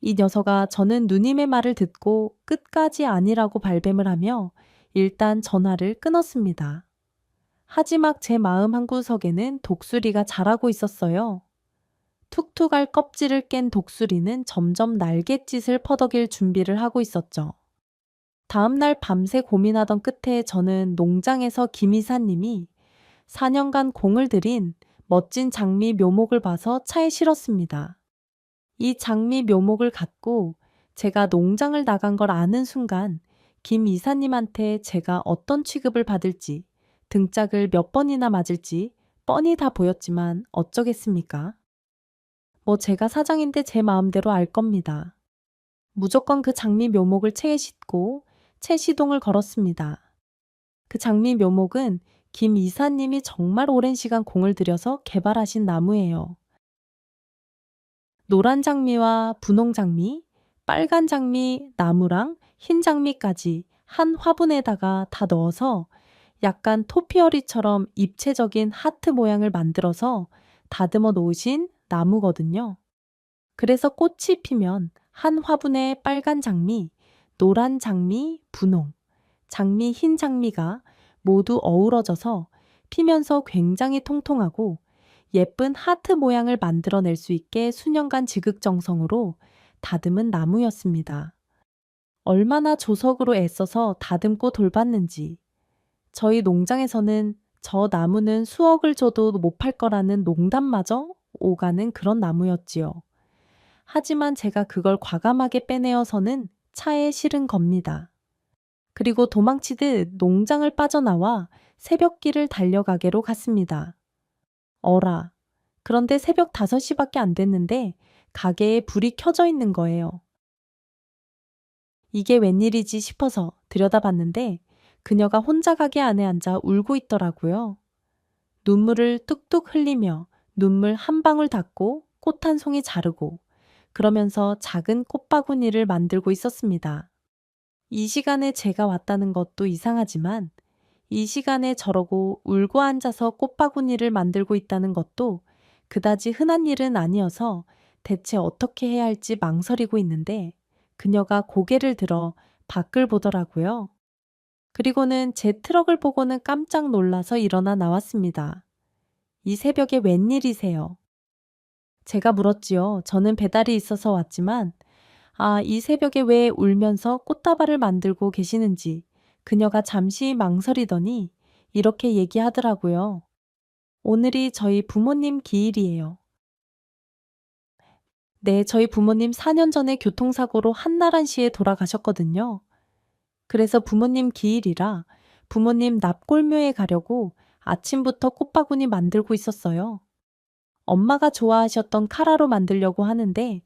이 녀석아, 저는 누님의 말을 듣고 끝까지 아니라고 발뺌을 하며 일단 전화를 끊었습니다. 하지막 제 마음 한구석에는 독수리가 자라고 있었어요. 툭툭할 껍질을 깬 독수리는 점점 날갯짓을 퍼덕일 준비를 하고 있었죠. 다음날 밤새 고민하던 끝에 저는 농장에서 김 이사님이 4년간 공을 들인 멋진 장미 묘목을 봐서 차에 실었습니다. 이 장미 묘목을 갖고 제가 농장을 나간 걸 아는 순간 김 이사님한테 제가 어떤 취급을 받을지 등짝을 몇 번이나 맞을지 뻔히 다 보였지만 어쩌겠습니까? 뭐 제가 사장인데 제 마음대로 알 겁니다. 무조건 그 장미 묘목을 채에 싣고 채 시동을 걸었습니다. 그 장미 묘목은 김 이사님이 정말 오랜 시간 공을 들여서 개발하신 나무예요. 노란 장미와 분홍 장미, 빨간 장미, 나무랑 흰 장미까지 한 화분에다가 다 넣어서 약간 토피어리처럼 입체적인 하트 모양을 만들어서 다듬어 놓으신 나무거든요. 그래서 꽃이 피면 한 화분에 빨간 장미, 노란 장미, 분홍, 장미, 흰 장미가 모두 어우러져서 피면서 굉장히 통통하고 예쁜 하트 모양을 만들어낼 수 있게 수년간 지극정성으로 다듬은 나무였습니다. 얼마나 조석으로 애써서 다듬고 돌봤는지 저희 농장에서는 저 나무는 수억을 줘도 못 팔 거라는 농담마저 오가는 그런 나무였지요. 하지만 제가 그걸 과감하게 빼내어서는 차에 실은 겁니다. 그리고 도망치듯 농장을 빠져나와 새벽길을 달려가게로 갔습니다. 어라. 그런데 새벽 5시밖에 안 됐는데 가게에 불이 켜져 있는 거예요. 이게 웬일이지 싶어서 들여다봤는데 그녀가 혼자 가게 안에 앉아 울고 있더라고요. 눈물을 뚝뚝 흘리며 눈물 한 방울 닦고 꽃 한 송이 자르고 그러면서 작은 꽃바구니를 만들고 있었습니다. 이 시간에 제가 왔다는 것도 이상하지만 이 시간에 저러고 울고 앉아서 꽃바구니를 만들고 있다는 것도 그다지 흔한 일은 아니어서 대체 어떻게 해야 할지 망설이고 있는데 그녀가 고개를 들어 밖을 보더라고요. 그리고는 제 트럭을 보고는 깜짝 놀라서 일어나 나왔습니다. 이 새벽에 웬일이세요? 제가 물었지요. 저는 배달이 있어서 왔지만, 이 새벽에 왜 울면서 꽃다발을 만들고 계시는지 그녀가 잠시 망설이더니 이렇게 얘기하더라고요. 오늘이 저희 부모님 기일이에요. 네, 저희 부모님 4년 전에 교통사고로 한나란시에 돌아가셨거든요. 그래서 부모님 기일이라 부모님 납골묘에 가려고 아침부터 꽃바구니 만들고 있었어요. 엄마가 좋아하셨던 카라로 만들려고 하는데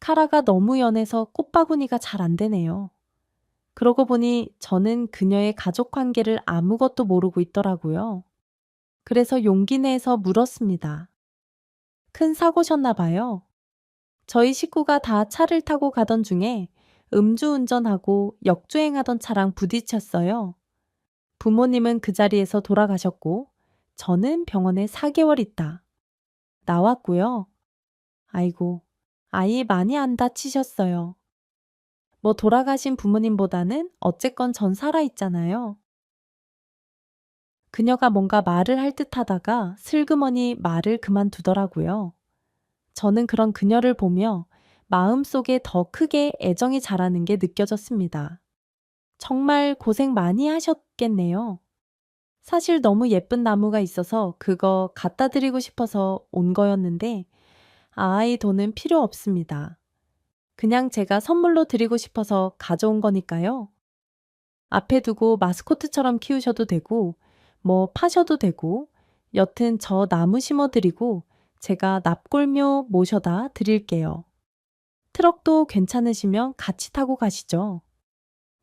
카라가 너무 연해서 꽃바구니가 잘 안 되네요. 그러고 보니 저는 그녀의 가족 관계를 아무것도 모르고 있더라고요. 그래서 용기 내서 물었습니다. 큰 사고셨나 봐요. 저희 식구가 다 차를 타고 가던 중에 음주운전하고 역주행하던 차랑 부딪혔어요. 부모님은 그 자리에서 돌아가셨고 저는 병원에 4개월 있다 나왔고요. 아이고, 아이 많이 안 다치셨어요. 뭐 돌아가신 부모님보다는 어쨌건 전 살아있잖아요. 그녀가 뭔가 말을 할 듯 하다가 슬그머니 말을 그만두더라고요. 저는 그런 그녀를 보며 마음속에 더 크게 애정이 자라는 게 느껴졌습니다. 정말 고생 많이 하셨겠네요. 사실 너무 예쁜 나무가 있어서 그거 갖다 드리고 싶어서 온 거였는데 아이 돈은 필요 없습니다. 그냥 제가 선물로 드리고 싶어서 가져온 거니까요. 앞에 두고 마스코트처럼 키우셔도 되고 뭐 파셔도 되고 여튼 저 나무 심어 드리고 제가 납골묘 모셔다 드릴게요. 트럭도 괜찮으시면 같이 타고 가시죠.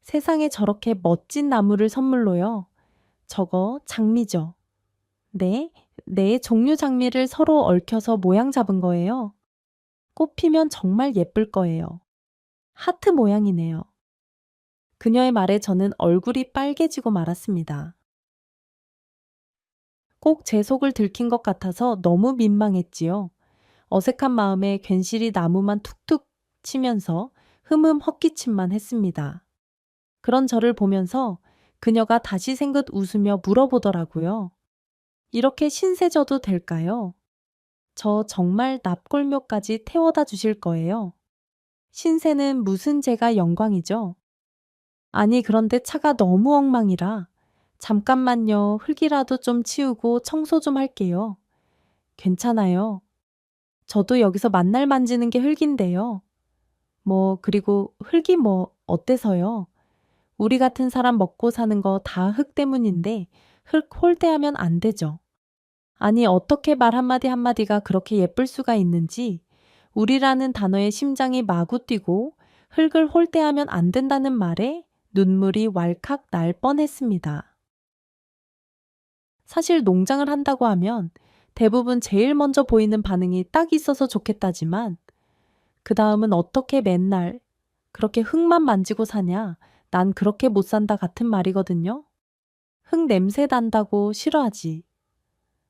세상에 저렇게 멋진 나무를 선물로요. 저거 장미죠. 네, 네 종류 장미를 서로 얽혀서 모양 잡은 거예요. 꽃 피면 정말 예쁠 거예요. 하트 모양이네요. 그녀의 말에 저는 얼굴이 빨개지고 말았습니다. 꼭 제 속을 들킨 것 같아서 너무 민망했지요. 어색한 마음에 괜시리 나무만 툭툭 치면서 흠흠 헛기침만 했습니다. 그런 저를 보면서 그녀가 다시 생긋 웃으며 물어보더라고요. 이렇게 신세져도 될까요? 저 정말 납골묘까지 태워다 주실 거예요. 신세는 무슨 죄가 영광이죠? 아니, 그런데 차가 너무 엉망이라 잠깐만요. 흙이라도 좀 치우고 청소 좀 할게요. 괜찮아요. 저도 여기서 만날 만지는 게 흙인데요. 그리고 흙이 어때서요? 우리 같은 사람 먹고 사는 거 다 흙 때문인데 흙 홀대하면 안 되죠. 아니, 어떻게 말 한마디 한마디가 그렇게 예쁠 수가 있는지 우리라는 단어에 심장이 마구 뛰고 흙을 홀대하면 안 된다는 말에 눈물이 왈칵 날 뻔했습니다. 사실 농장을 한다고 하면 대부분 제일 먼저 보이는 반응이 딱 있어서 좋겠다지만 그 다음은 어떻게 맨날 그렇게 흙만 만지고 사냐? 난 그렇게 못 산다 같은 말이거든요. 흙 냄새 난다고 싫어하지.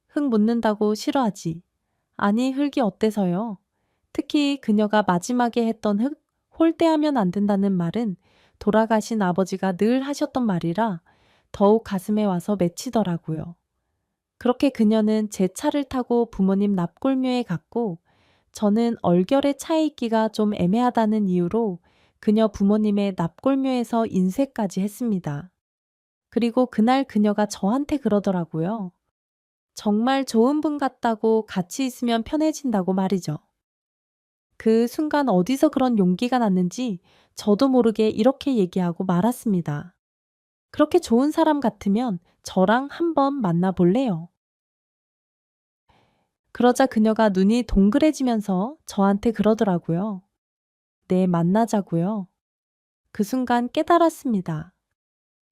흙 묻는다고 싫어하지. 아니, 흙이 어때서요? 특히 그녀가 마지막에 했던 흙, 홀대하면 안 된다는 말은 돌아가신 아버지가 늘 하셨던 말이라 더욱 가슴에 와서 맺히더라고요. 그렇게 그녀는 제 차를 타고 부모님 납골묘에 갔고 저는 얼결에 차에 있기가 좀 애매하다는 이유로 그녀 부모님의 납골묘에서 인쇄까지 했습니다. 그리고 그날 그녀가 저한테 그러더라고요. 정말 좋은 분 같다고 같이 있으면 편해진다고 말이죠. 그 순간 어디서 그런 용기가 났는지 저도 모르게 이렇게 얘기하고 말았습니다. 그렇게 좋은 사람 같으면 저랑 한번 만나볼래요? 그러자 그녀가 눈이 동그래지면서 저한테 그러더라고요. 네, 만나자고요. 그 순간 깨달았습니다.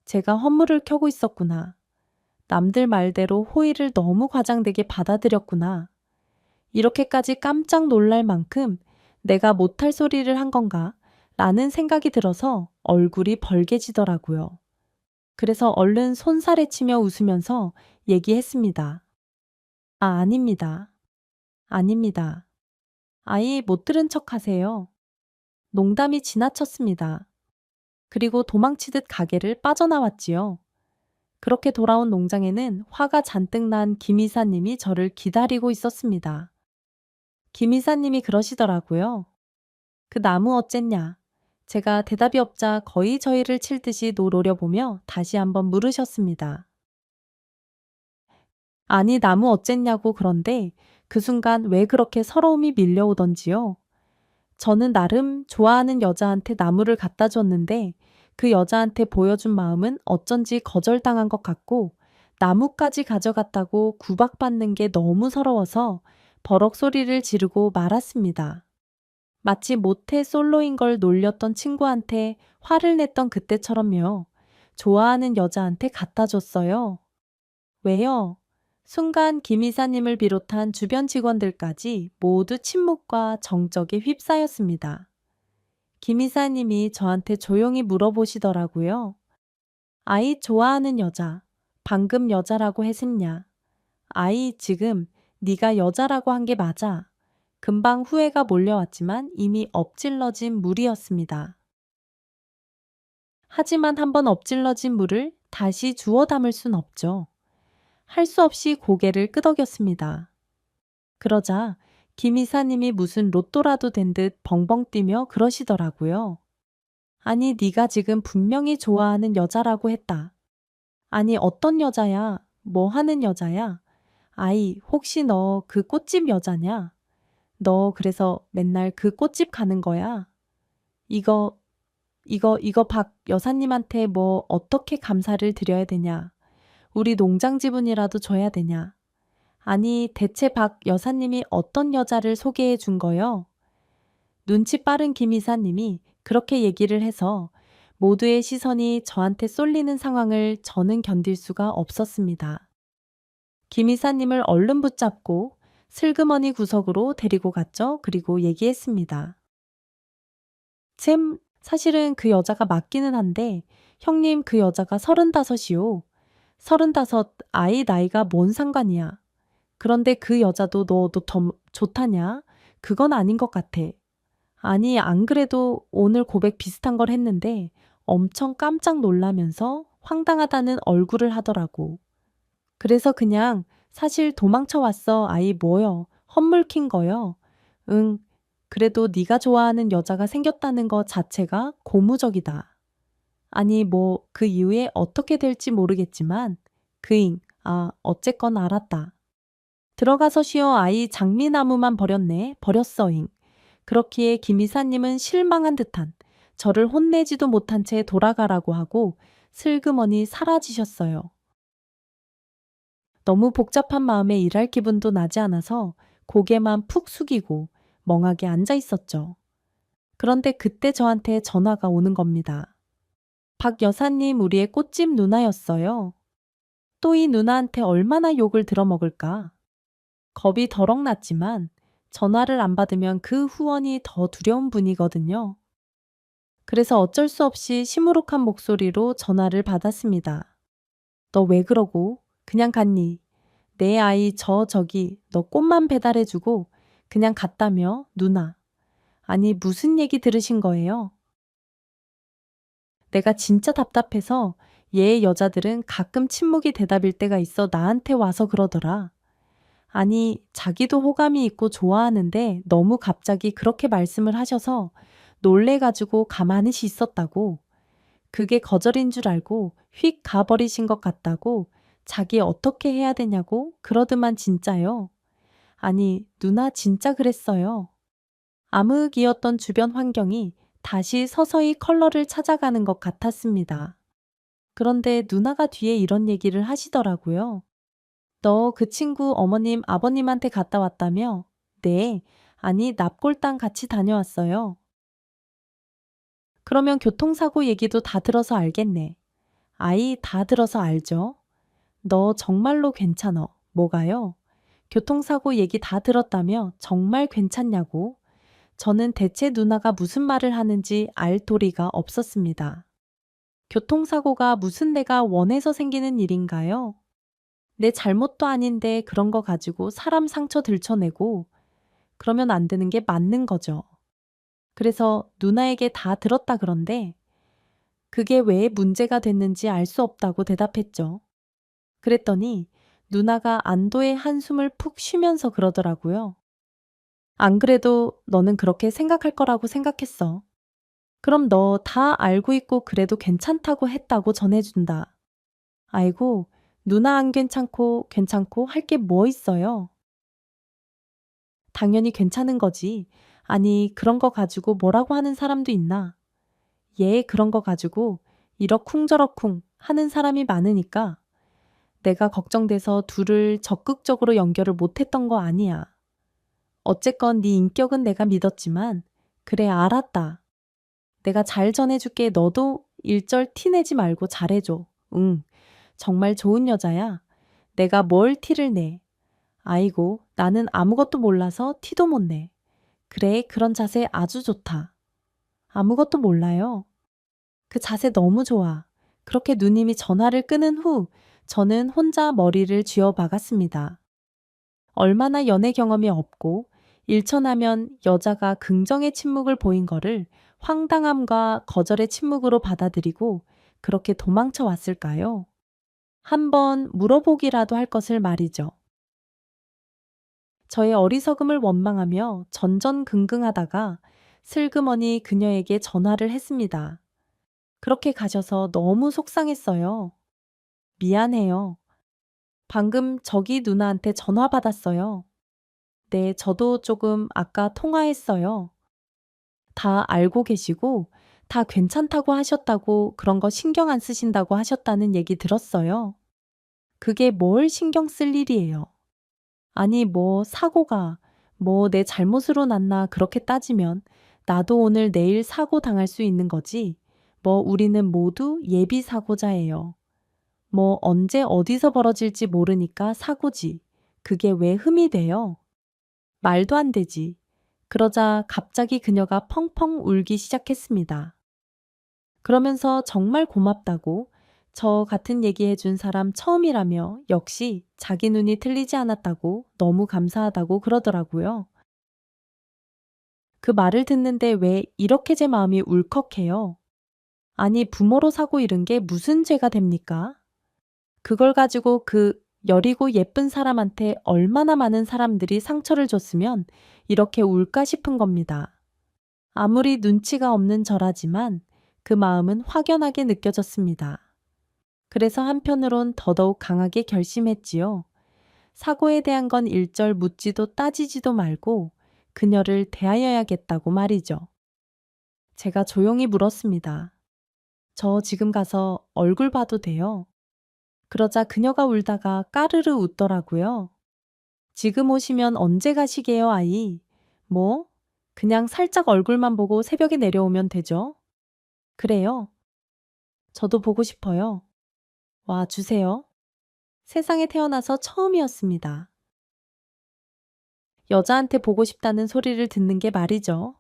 제가 허물을 켜고 있었구나. 남들 말대로 호의를 너무 과장되게 받아들였구나. 이렇게까지 깜짝 놀랄 만큼 내가 못할 소리를 한 건가? 라는 생각이 들어서 얼굴이 벌개지더라고요. 그래서 얼른 손살에 치며 웃으면서 얘기했습니다. 아, 아닙니다. 아닙니다. 아이 못 들은 척 하세요. 농담이 지나쳤습니다. 그리고 도망치듯 가게를 빠져나왔지요. 그렇게 돌아온 농장에는 화가 잔뜩 난 김 이사님이 저를 기다리고 있었습니다. 김 이사님이 그러시더라고요. 그 나무 어쨌냐? 제가 대답이 없자 거의 저희를 칠 듯이 노려보며 다시 한번 물으셨습니다. 아니, 나무 어쨌냐고. 그런데 그 순간 왜 그렇게 서러움이 밀려오던지요. 저는 나름 좋아하는 여자한테 나무를 갖다 줬는데 그 여자한테 보여준 마음은 어쩐지 거절당한 것 같고 나무까지 가져갔다고 구박받는 게 너무 서러워서 버럭 소리를 지르고 말았습니다. 마치 모태 솔로인 걸 놀렸던 친구한테 화를 냈던 그때처럼요. 좋아하는 여자한테 갖다 줬어요. 왜요? 순간 김 이사님을 비롯한 주변 직원들까지 모두 침묵과 정적에 휩싸였습니다. 김 이사님이 저한테 조용히 물어보시더라고요. 아이 좋아하는 여자, 방금 여자라고 했었냐? 아이 지금 네가 여자라고 한 게 맞아. 금방 후회가 몰려왔지만 이미 엎질러진 물이었습니다. 하지만 한번 엎질러진 물을 다시 주워 담을 순 없죠. 할 수 없이 고개를 끄덕였습니다. 그러자 김 이사님이 무슨 로또라도 된 듯 벙벙 뛰며 그러시더라고요. 아니, 네가 지금 분명히 좋아하는 여자라고 했다. 아니, 어떤 여자야? 뭐 하는 여자야? 아이, 혹시 너 그 꽃집 여자냐? 너 그래서 맨날 그 꽃집 가는 거야? 이거 박 여사님한테 뭐 어떻게 감사를 드려야 되냐? 우리 농장 지분이라도 줘야 되냐? 아니, 대체 박 여사님이 어떤 여자를 소개해 준 거요? 눈치 빠른 김 이사님이 그렇게 얘기를 해서 모두의 시선이 저한테 쏠리는 상황을 저는 견딜 수가 없었습니다. 김 이사님을 얼른 붙잡고 슬그머니 구석으로 데리고 갔죠. 그리고 얘기했습니다. 사실은 그 여자가 맞기는 한데 형님, 그 여자가 35이요. 35, 아이 나이가 뭔 상관이야. 그런데 그 여자도 너도 더 좋다냐? 그건 아닌 것 같아. 아니, 안 그래도 오늘 고백 비슷한 걸 했는데 엄청 깜짝 놀라면서 황당하다는 얼굴을 하더라고. 그래서 그냥 사실 도망쳐 왔어. 아이 뭐여. 헛물킨 거요. 응. 그래도 네가 좋아하는 여자가 생겼다는 것 자체가 고무적이다. 아니 뭐 그 이후에 어떻게 될지 모르겠지만 어쨌건 알았다. 들어가서 쉬어. 아이 장미나무만 버렸네. 버렸어잉. 그렇기에 김 이사님은 실망한 듯한 저를 혼내지도 못한 채 돌아가라고 하고 슬그머니 사라지셨어요. 너무 복잡한 마음에 일할 기분도 나지 않아서 고개만 푹 숙이고 멍하게 앉아 있었죠. 그런데 그때 저한테 전화가 오는 겁니다. 박 여사님, 우리의 꽃집 누나였어요. 또 이 누나한테 얼마나 욕을 들어먹을까. 겁이 덜컥 났지만 전화를 안 받으면 그 후원이 더 두려운 분이거든요. 그래서 어쩔 수 없이 시무룩한 목소리로 전화를 받았습니다. 너 왜 그러고 그냥 갔니? 내 아이 저기 너 꽃만 배달해주고 그냥 갔다며 누나. 아니 무슨 얘기 들으신 거예요? 내가 진짜 답답해서 얘 여자들은 가끔 침묵이 대답일 때가 있어 나한테 와서 그러더라. 아니 자기도 호감이 있고 좋아하는데 너무 갑자기 그렇게 말씀을 하셔서 놀래가지고 가만히 있었다고. 그게 거절인 줄 알고 휙 가버리신 것 같다고 자기 어떻게 해야 되냐고 그러더만 진짜요. 아니, 누나 진짜 그랬어요. 암흑이었던 주변 환경이 다시 서서히 컬러를 찾아가는 것 같았습니다. 그런데 누나가 뒤에 이런 얘기를 하시더라고요. 너 그 친구 어머님, 아버님한테 갔다 왔다며? 네. 아니, 납골당 같이 다녀왔어요. 그러면 교통사고 얘기도 다 들어서 알겠네. 아이, 다 들어서 알죠? 너 정말로 괜찮어. 뭐가요? 교통사고 얘기 다 들었다며 정말 괜찮냐고? 저는 대체 누나가 무슨 말을 하는지 알 도리가 없었습니다. 교통사고가 무슨 내가 원해서 생기는 일인가요? 내 잘못도 아닌데 그런 거 가지고 사람 상처 들춰내고 그러면 안 되는 게 맞는 거죠. 그래서 누나에게 다 들었다 그런데 그게 왜 문제가 됐는지 알 수 없다고 대답했죠. 그랬더니 누나가 안도의 한숨을 푹 쉬면서 그러더라고요. 안 그래도 너는 그렇게 생각할 거라고 생각했어. 그럼 너 다 알고 있고 그래도 괜찮다고 했다고 전해준다. 아이고, 누나 안 괜찮고 할 게 뭐 있어요? 당연히 괜찮은 거지. 아니, 그런 거 가지고 뭐라고 하는 사람도 있나? 얘 그런 거 가지고 이러쿵저러쿵 하는 사람이 많으니까 내가 걱정돼서 둘을 적극적으로 연결을 못했던 거 아니야. 어쨌건 네 인격은 내가 믿었지만 그래 알았다. 내가 잘 전해줄게. 너도 일절 티내지 말고 잘해줘. 응, 정말 좋은 여자야. 내가 뭘 티를 내. 아이고, 나는 아무것도 몰라서 티도 못 내. 그래, 그런 자세 아주 좋다. 아무것도 몰라요. 그 자세 너무 좋아. 그렇게 누님이 전화를 끊은 후 저는 혼자 머리를 쥐어 박았습니다. 얼마나 연애 경험이 없고 일천하면 여자가 긍정의 침묵을 보인 거를 황당함과 거절의 침묵으로 받아들이고 그렇게 도망쳐 왔을까요? 한번 물어보기라도 할 것을 말이죠. 저의 어리석음을 원망하며 전전긍긍하다가 슬그머니 그녀에게 전화를 했습니다. 그렇게 가셔서 너무 속상했어요. 미안해요. 방금 저기 누나한테 전화 받았어요. 네, 저도 조금 아까 통화했어요. 다 알고 계시고 다 괜찮다고 하셨다고 그런 거 신경 안 쓰신다고 하셨다는 얘기 들었어요. 그게 뭘 신경 쓸 일이에요. 아니, 뭐 사고가 뭐 내 잘못으로 났나 그렇게 따지면 나도 오늘 내일 사고 당할 수 있는 거지. 뭐 우리는 모두 예비 사고자예요. 뭐 언제 어디서 벌어질지 모르니까 사고지. 그게 왜 흠이 돼요? 말도 안 되지. 그러자 갑자기 그녀가 펑펑 울기 시작했습니다. 그러면서 정말 고맙다고 저 같은 얘기해 준 사람 처음이라며 역시 자기 눈이 틀리지 않았다고 너무 감사하다고 그러더라고요. 그 말을 듣는데 왜 이렇게 제 마음이 울컥해요? 아니, 부모로 사고 잃은 게 무슨 죄가 됩니까? 그걸 가지고 그 여리고 예쁜 사람한테 얼마나 많은 사람들이 상처를 줬으면 이렇게 울까 싶은 겁니다. 아무리 눈치가 없는 저라지만 그 마음은 확연하게 느껴졌습니다. 그래서 한편으론 더더욱 강하게 결심했지요. 사고에 대한 건 일절 묻지도 따지지도 말고 그녀를 대하여야겠다고 말이죠. 제가 조용히 물었습니다. 저 지금 가서 얼굴 봐도 돼요? 그러자 그녀가 울다가 까르르 웃더라고요. 지금 오시면 언제 가시게요, 아이? 뭐? 그냥 살짝 얼굴만 보고 새벽에 내려오면 되죠? 그래요. 저도 보고 싶어요. 와 주세요. 세상에 태어나서 처음이었습니다. 여자한테 보고 싶다는 소리를 듣는 게 말이죠.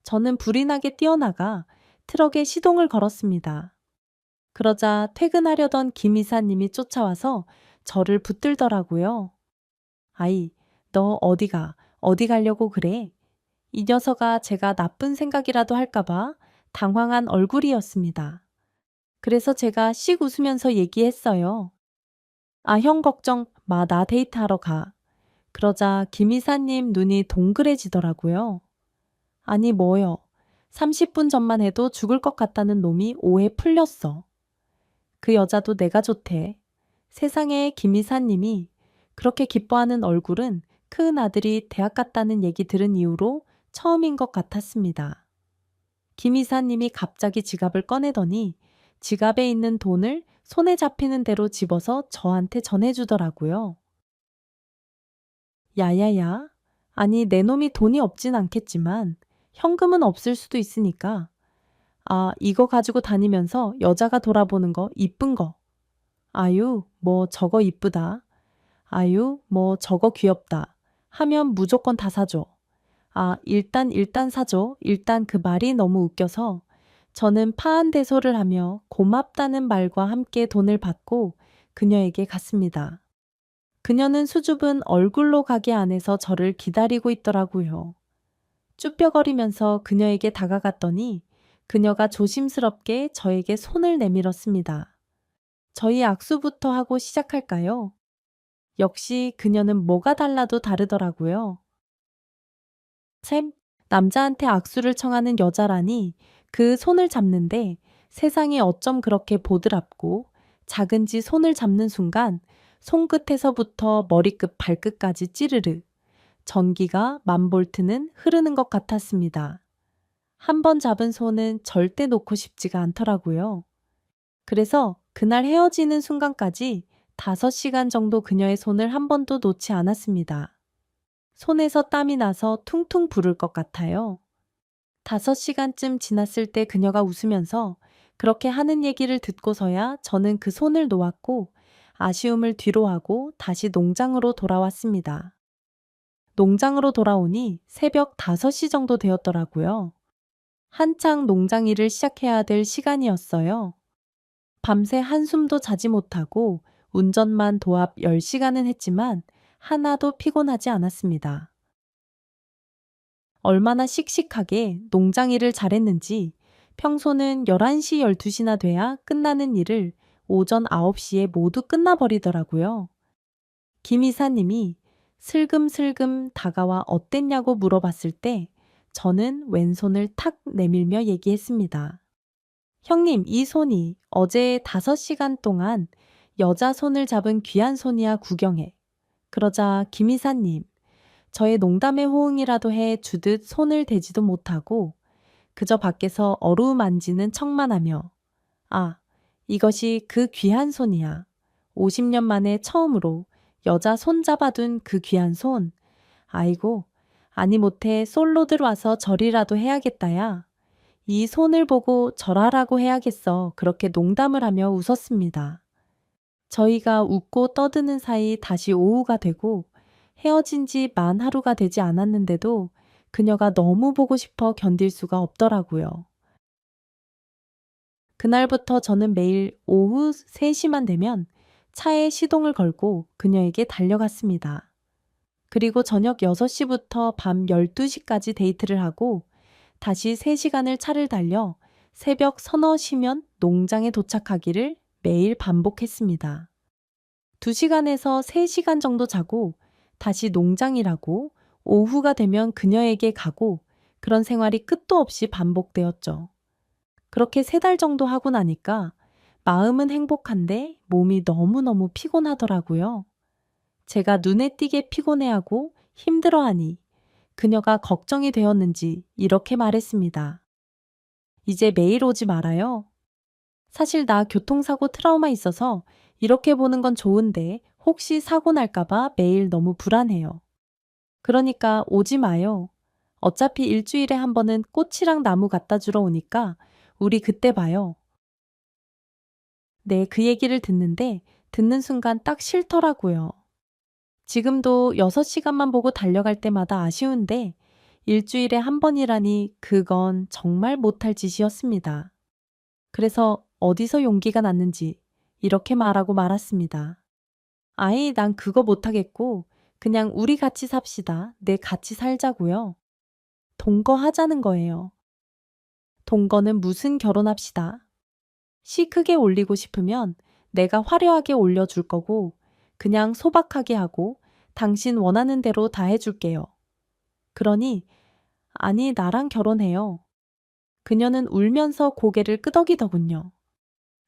저는 불이 나게 뛰어나가 트럭에 시동을 걸었습니다. 그러자 퇴근하려던 김 이사님이 쫓아와서 저를 붙들더라고요. 아이, 너 어디 가려고 그래? 이 녀석아 제가 나쁜 생각이라도 할까봐 당황한 얼굴이었습니다. 그래서 제가 씩 웃으면서 얘기했어요. 아, 형 걱정 마, 나 데이트하러 가. 그러자 김 이사님 눈이 동그래지더라고요. 아니, 뭐요. 30분 전만 해도 죽을 것 같다는 놈이 오해 풀렸어. 그 여자도 내가 좋대. 세상에 김 이사님이 그렇게 기뻐하는 얼굴은 큰 아들이 대학 갔다는 얘기 들은 이후로 처음인 것 같았습니다. 김 이사님이 갑자기 지갑을 꺼내더니 지갑에 있는 돈을 손에 잡히는 대로 집어서 저한테 전해주더라고요. 야야야, 아니 내 놈이 돈이 없진 않겠지만 현금은 없을 수도 있으니까 이거 가지고 다니면서 여자가 돌아보는 거 이쁜 거. 아유, 뭐 저거 이쁘다. 아유, 뭐 저거 귀엽다. 하면 무조건 다 사줘. 일단 사줘. 일단 그 말이 너무 웃겨서 저는 파한대소를 하며 고맙다는 말과 함께 돈을 받고 그녀에게 갔습니다. 그녀는 수줍은 얼굴로 가게 안에서 저를 기다리고 있더라고요. 쭈뼛거리면서 그녀에게 다가갔더니 그녀가 조심스럽게 저에게 손을 내밀었습니다. 저희 악수부터 하고 시작할까요? 역시 그녀는 뭐가 달라도 다르더라고요. 샘, 남자한테 악수를 청하는 여자라니 그 손을 잡는데 세상이 어쩜 그렇게 보드랍고 작은지 손을 잡는 순간 손끝에서부터 머리끝 발끝까지 찌르르 전기가 만볼트는 흐르는 것 같았습니다. 한 번 잡은 손은 절대 놓고 싶지가 않더라고요. 그래서 그날 헤어지는 순간까지 5시간 정도 그녀의 손을 한 번도 놓지 않았습니다. 손에서 땀이 나서 퉁퉁 부을 것 같아요. 5시간쯤 지났을 때 그녀가 웃으면서 그렇게 하는 얘기를 듣고서야 저는 그 손을 놓았고 아쉬움을 뒤로하고 다시 농장으로 돌아왔습니다. 농장으로 돌아오니 새벽 5시 정도 되었더라고요. 한창 농장 일을 시작해야 될 시간이었어요. 밤새 한숨도 자지 못하고 운전만 도합 10시간은 했지만 하나도 피곤하지 않았습니다. 얼마나 씩씩하게 농장 일을 잘했는지 평소는 11시, 12시나 돼야 끝나는 일을 오전 9시에 모두 끝나버리더라고요. 김 이사님이 슬금슬금 다가와 어땠냐고 물어봤을 때 저는 왼손을 탁 내밀며 얘기했습니다. 형님, 이 손이 어제 5시간 동안 여자 손을 잡은 귀한 손이야 구경해. 그러자 김 이사님, 저의 농담에 호응이라도 해 주듯 손을 대지도 못하고 그저 밖에서 어루만지는 척만 하며 이것이 그 귀한 손이야. 50년 만에 처음으로 여자 손 잡아둔 그 귀한 손. 아이고, 아니 못해 솔로들 와서 절이라도 해야겠다야. 이 손을 보고 절하라고 해야겠어. 그렇게 농담을 하며 웃었습니다. 저희가 웃고 떠드는 사이 다시 오후가 되고 헤어진 지 만 하루가 되지 않았는데도 그녀가 너무 보고 싶어 견딜 수가 없더라고요. 그날부터 저는 매일 오후 3시만 되면 차에 시동을 걸고 그녀에게 달려갔습니다. 그리고 저녁 6시부터 밤 12시까지 데이트를 하고 다시 3시간을 차를 달려 새벽 서너 시면 농장에 도착하기를 매일 반복했습니다. 2시간에서 3시간 정도 자고 다시 농장이라고 오후가 되면 그녀에게 가고 그런 생활이 끝도 없이 반복되었죠. 그렇게 3달 정도 하고 나니까 마음은 행복한데 몸이 너무너무 피곤하더라고요. 제가 눈에 띄게 피곤해하고 힘들어하니 그녀가 걱정이 되었는지 이렇게 말했습니다. 이제 매일 오지 말아요. 사실 나 교통사고 트라우마 있어서 이렇게 보는 건 좋은데 혹시 사고 날까봐 매일 너무 불안해요. 그러니까 오지 마요. 어차피 일주일에 한 번은 꽃이랑 나무 갖다 주러 오니까 우리 그때 봐요. 네, 그 얘기를 듣는 순간 딱 싫더라고요. 지금도 6시간만 보고 달려갈 때마다 아쉬운데 일주일에 한 번이라니 그건 정말 못할 짓이었습니다. 그래서 어디서 용기가 났는지 이렇게 말하고 말았습니다. 난 그거 못하겠고 그냥 우리 같이 삽시다. 네, 같이 살자고요. 동거하자는 거예요. 동거는 무슨 결혼합시다. 시 크게 올리고 싶으면 내가 화려하게 올려줄 거고 그냥 소박하게 하고 당신 원하는 대로 다 해줄게요. 그러니 아니 나랑 결혼해요. 그녀는 울면서 고개를 끄덕이더군요.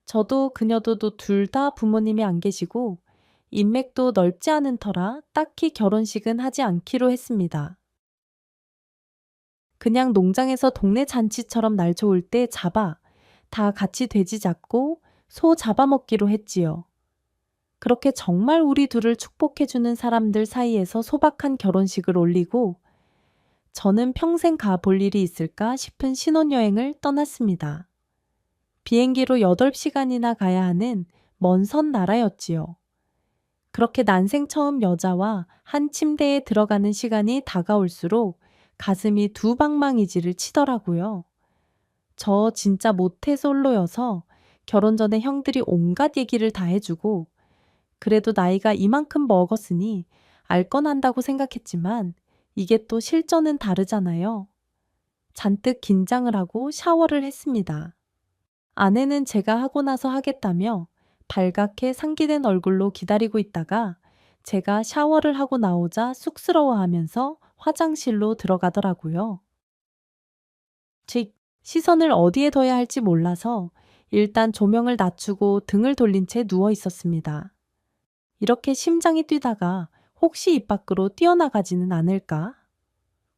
저도 그녀도 둘 다 부모님이 안 계시고 인맥도 넓지 않은 터라 딱히 결혼식은 하지 않기로 했습니다. 그냥 농장에서 동네 잔치처럼 날 좋을 때 다 같이 돼지 잡고 소 잡아먹기로 했지요. 그렇게 정말 우리 둘을 축복해주는 사람들 사이에서 소박한 결혼식을 올리고 저는 평생 가볼 일이 있을까 싶은 신혼여행을 떠났습니다. 비행기로 8시간이나 가야 하는 먼 선 나라였지요. 그렇게 난생 처음 여자와 한 침대에 들어가는 시간이 다가올수록 가슴이 두 방망이질을 치더라고요. 저 진짜 모태솔로여서 결혼 전에 형들이 온갖 얘기를 다 해주고 그래도 나이가 이만큼 먹었으니 알 건 안다고 생각했지만 이게 또 실전은 다르잖아요. 잔뜩 긴장을 하고 샤워를 했습니다. 아내는 제가 하고 나서 하겠다며 발갛게 상기된 얼굴로 기다리고 있다가 제가 샤워를 하고 나오자 쑥스러워하면서 화장실로 들어가더라고요. 즉, 시선을 어디에 둬야 할지 몰라서 일단 조명을 낮추고 등을 돌린 채 누워 있었습니다. 이렇게 심장이 뛰다가 혹시 입 밖으로 뛰어나가지는 않을까?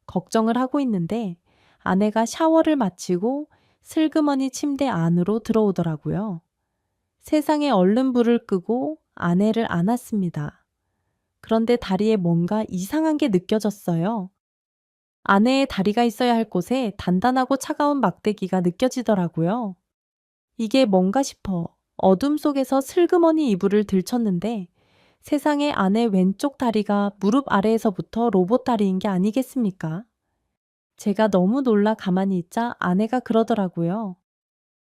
걱정을 하고 있는데 아내가 샤워를 마치고 슬그머니 침대 안으로 들어오더라고요. 세상에 얼른 불을 끄고 아내를 안았습니다. 그런데 다리에 뭔가 이상한 게 느껴졌어요. 아내의 다리가 있어야 할 곳에 단단하고 차가운 막대기가 느껴지더라고요. 이게 뭔가 싶어 어둠 속에서 슬그머니 이불을 들쳤는데 세상에 아내 왼쪽 다리가 무릎 아래에서부터 로봇 다리인 게 아니겠습니까? 제가 너무 놀라 가만히 있자 아내가 그러더라고요.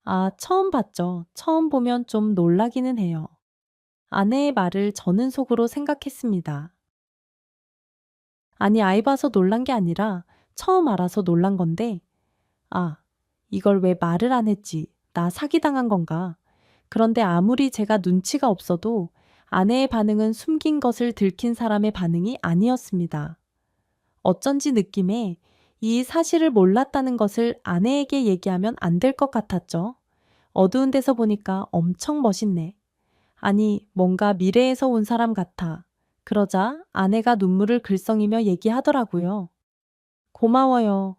아, 처음 봤죠. 처음 보면 좀 놀라기는 해요. 아내의 말을 저는 속으로 생각했습니다. 아니, 아이 봐서 놀란 게 아니라 처음 알아서 놀란 건데, 아, 이걸 왜 말을 안 했지? 나 사기당한 건가? 그런데 아무리 제가 눈치가 없어도 아내의 반응은 숨긴 것을 들킨 사람의 반응이 아니었습니다. 어쩐지 느낌에 이 사실을 몰랐다는 것을 아내에게 얘기하면 안 될 것 같았죠. 어두운 데서 보니까 엄청 멋있네. 아니, 뭔가 미래에서 온 사람 같아. 그러자 아내가 눈물을 글썽이며 얘기하더라고요. 고마워요.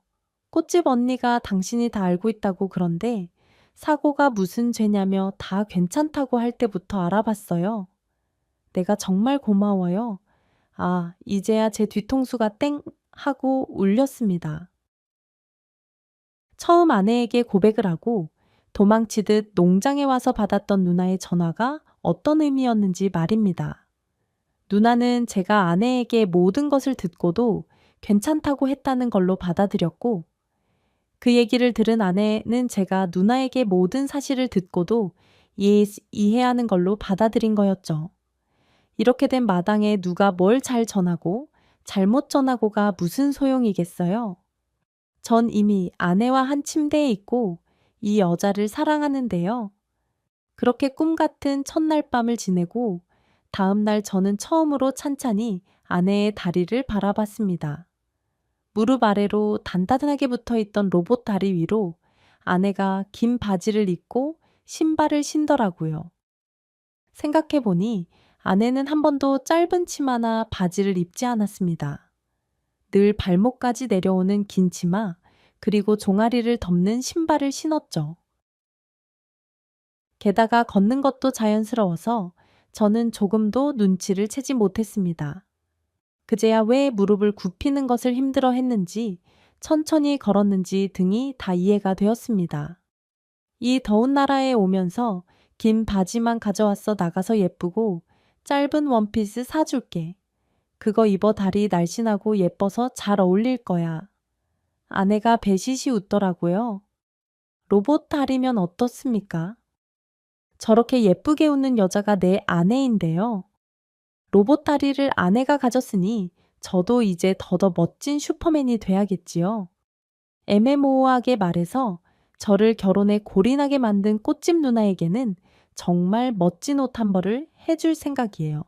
꽃집 언니가 당신이 다 알고 있다고 그런데 사고가 무슨 죄냐며 다 괜찮다고 할 때부터 알아봤어요. 내가 정말 고마워요. 아, 이제야 제 뒤통수가 땡 하고 울렸습니다. 처음 아내에게 고백을 하고 도망치듯 농장에 와서 받았던 누나의 전화가 어떤 의미였는지 말입니다. 누나는 제가 아내에게 모든 것을 듣고도 괜찮다고 했다는 걸로 받아들였고 그 얘기를 들은 아내는 제가 누나에게 모든 사실을 듣고도 이해하는 걸로 받아들인 거였죠. 이렇게 된 마당에 누가 뭘 잘 전하고 잘못 전하고가 무슨 소용이겠어요? 전 이미 아내와 한 침대에 있고 이 여자를 사랑하는데요. 그렇게 꿈 같은 첫날 밤을 지내고 다음 날 저는 처음으로 찬찬히 아내의 다리를 바라봤습니다. 무릎 아래로 단단하게 붙어 있던 로봇 다리 위로 아내가 긴 바지를 입고 신발을 신더라고요. 생각해보니 아내는 한 번도 짧은 치마나 바지를 입지 않았습니다. 늘 발목까지 내려오는 긴 치마, 그리고 종아리를 덮는 신발을 신었죠. 게다가 걷는 것도 자연스러워서 저는 조금도 눈치를 채지 못했습니다. 그제야 왜 무릎을 굽히는 것을 힘들어 했는지, 천천히 걸었는지 등이 다 이해가 되었습니다. 이 더운 나라에 오면서 긴 바지만 가져왔어 나가서 예쁘고 짧은 원피스 사줄게. 그거 입어 다리 날씬하고 예뻐서 잘 어울릴 거야. 아내가 배시시 웃더라고요. 로봇 다리면 어떻습니까? 저렇게 예쁘게 웃는 여자가 내 아내인데요. 로봇 다리를 아내가 가졌으니 저도 이제 더더 멋진 슈퍼맨이 돼야겠지요. 애매모호하게 말해서 저를 결혼에 골인하게 만든 꽃집 누나에게는 정말 멋진 옷 한 벌을 해줄 생각이에요.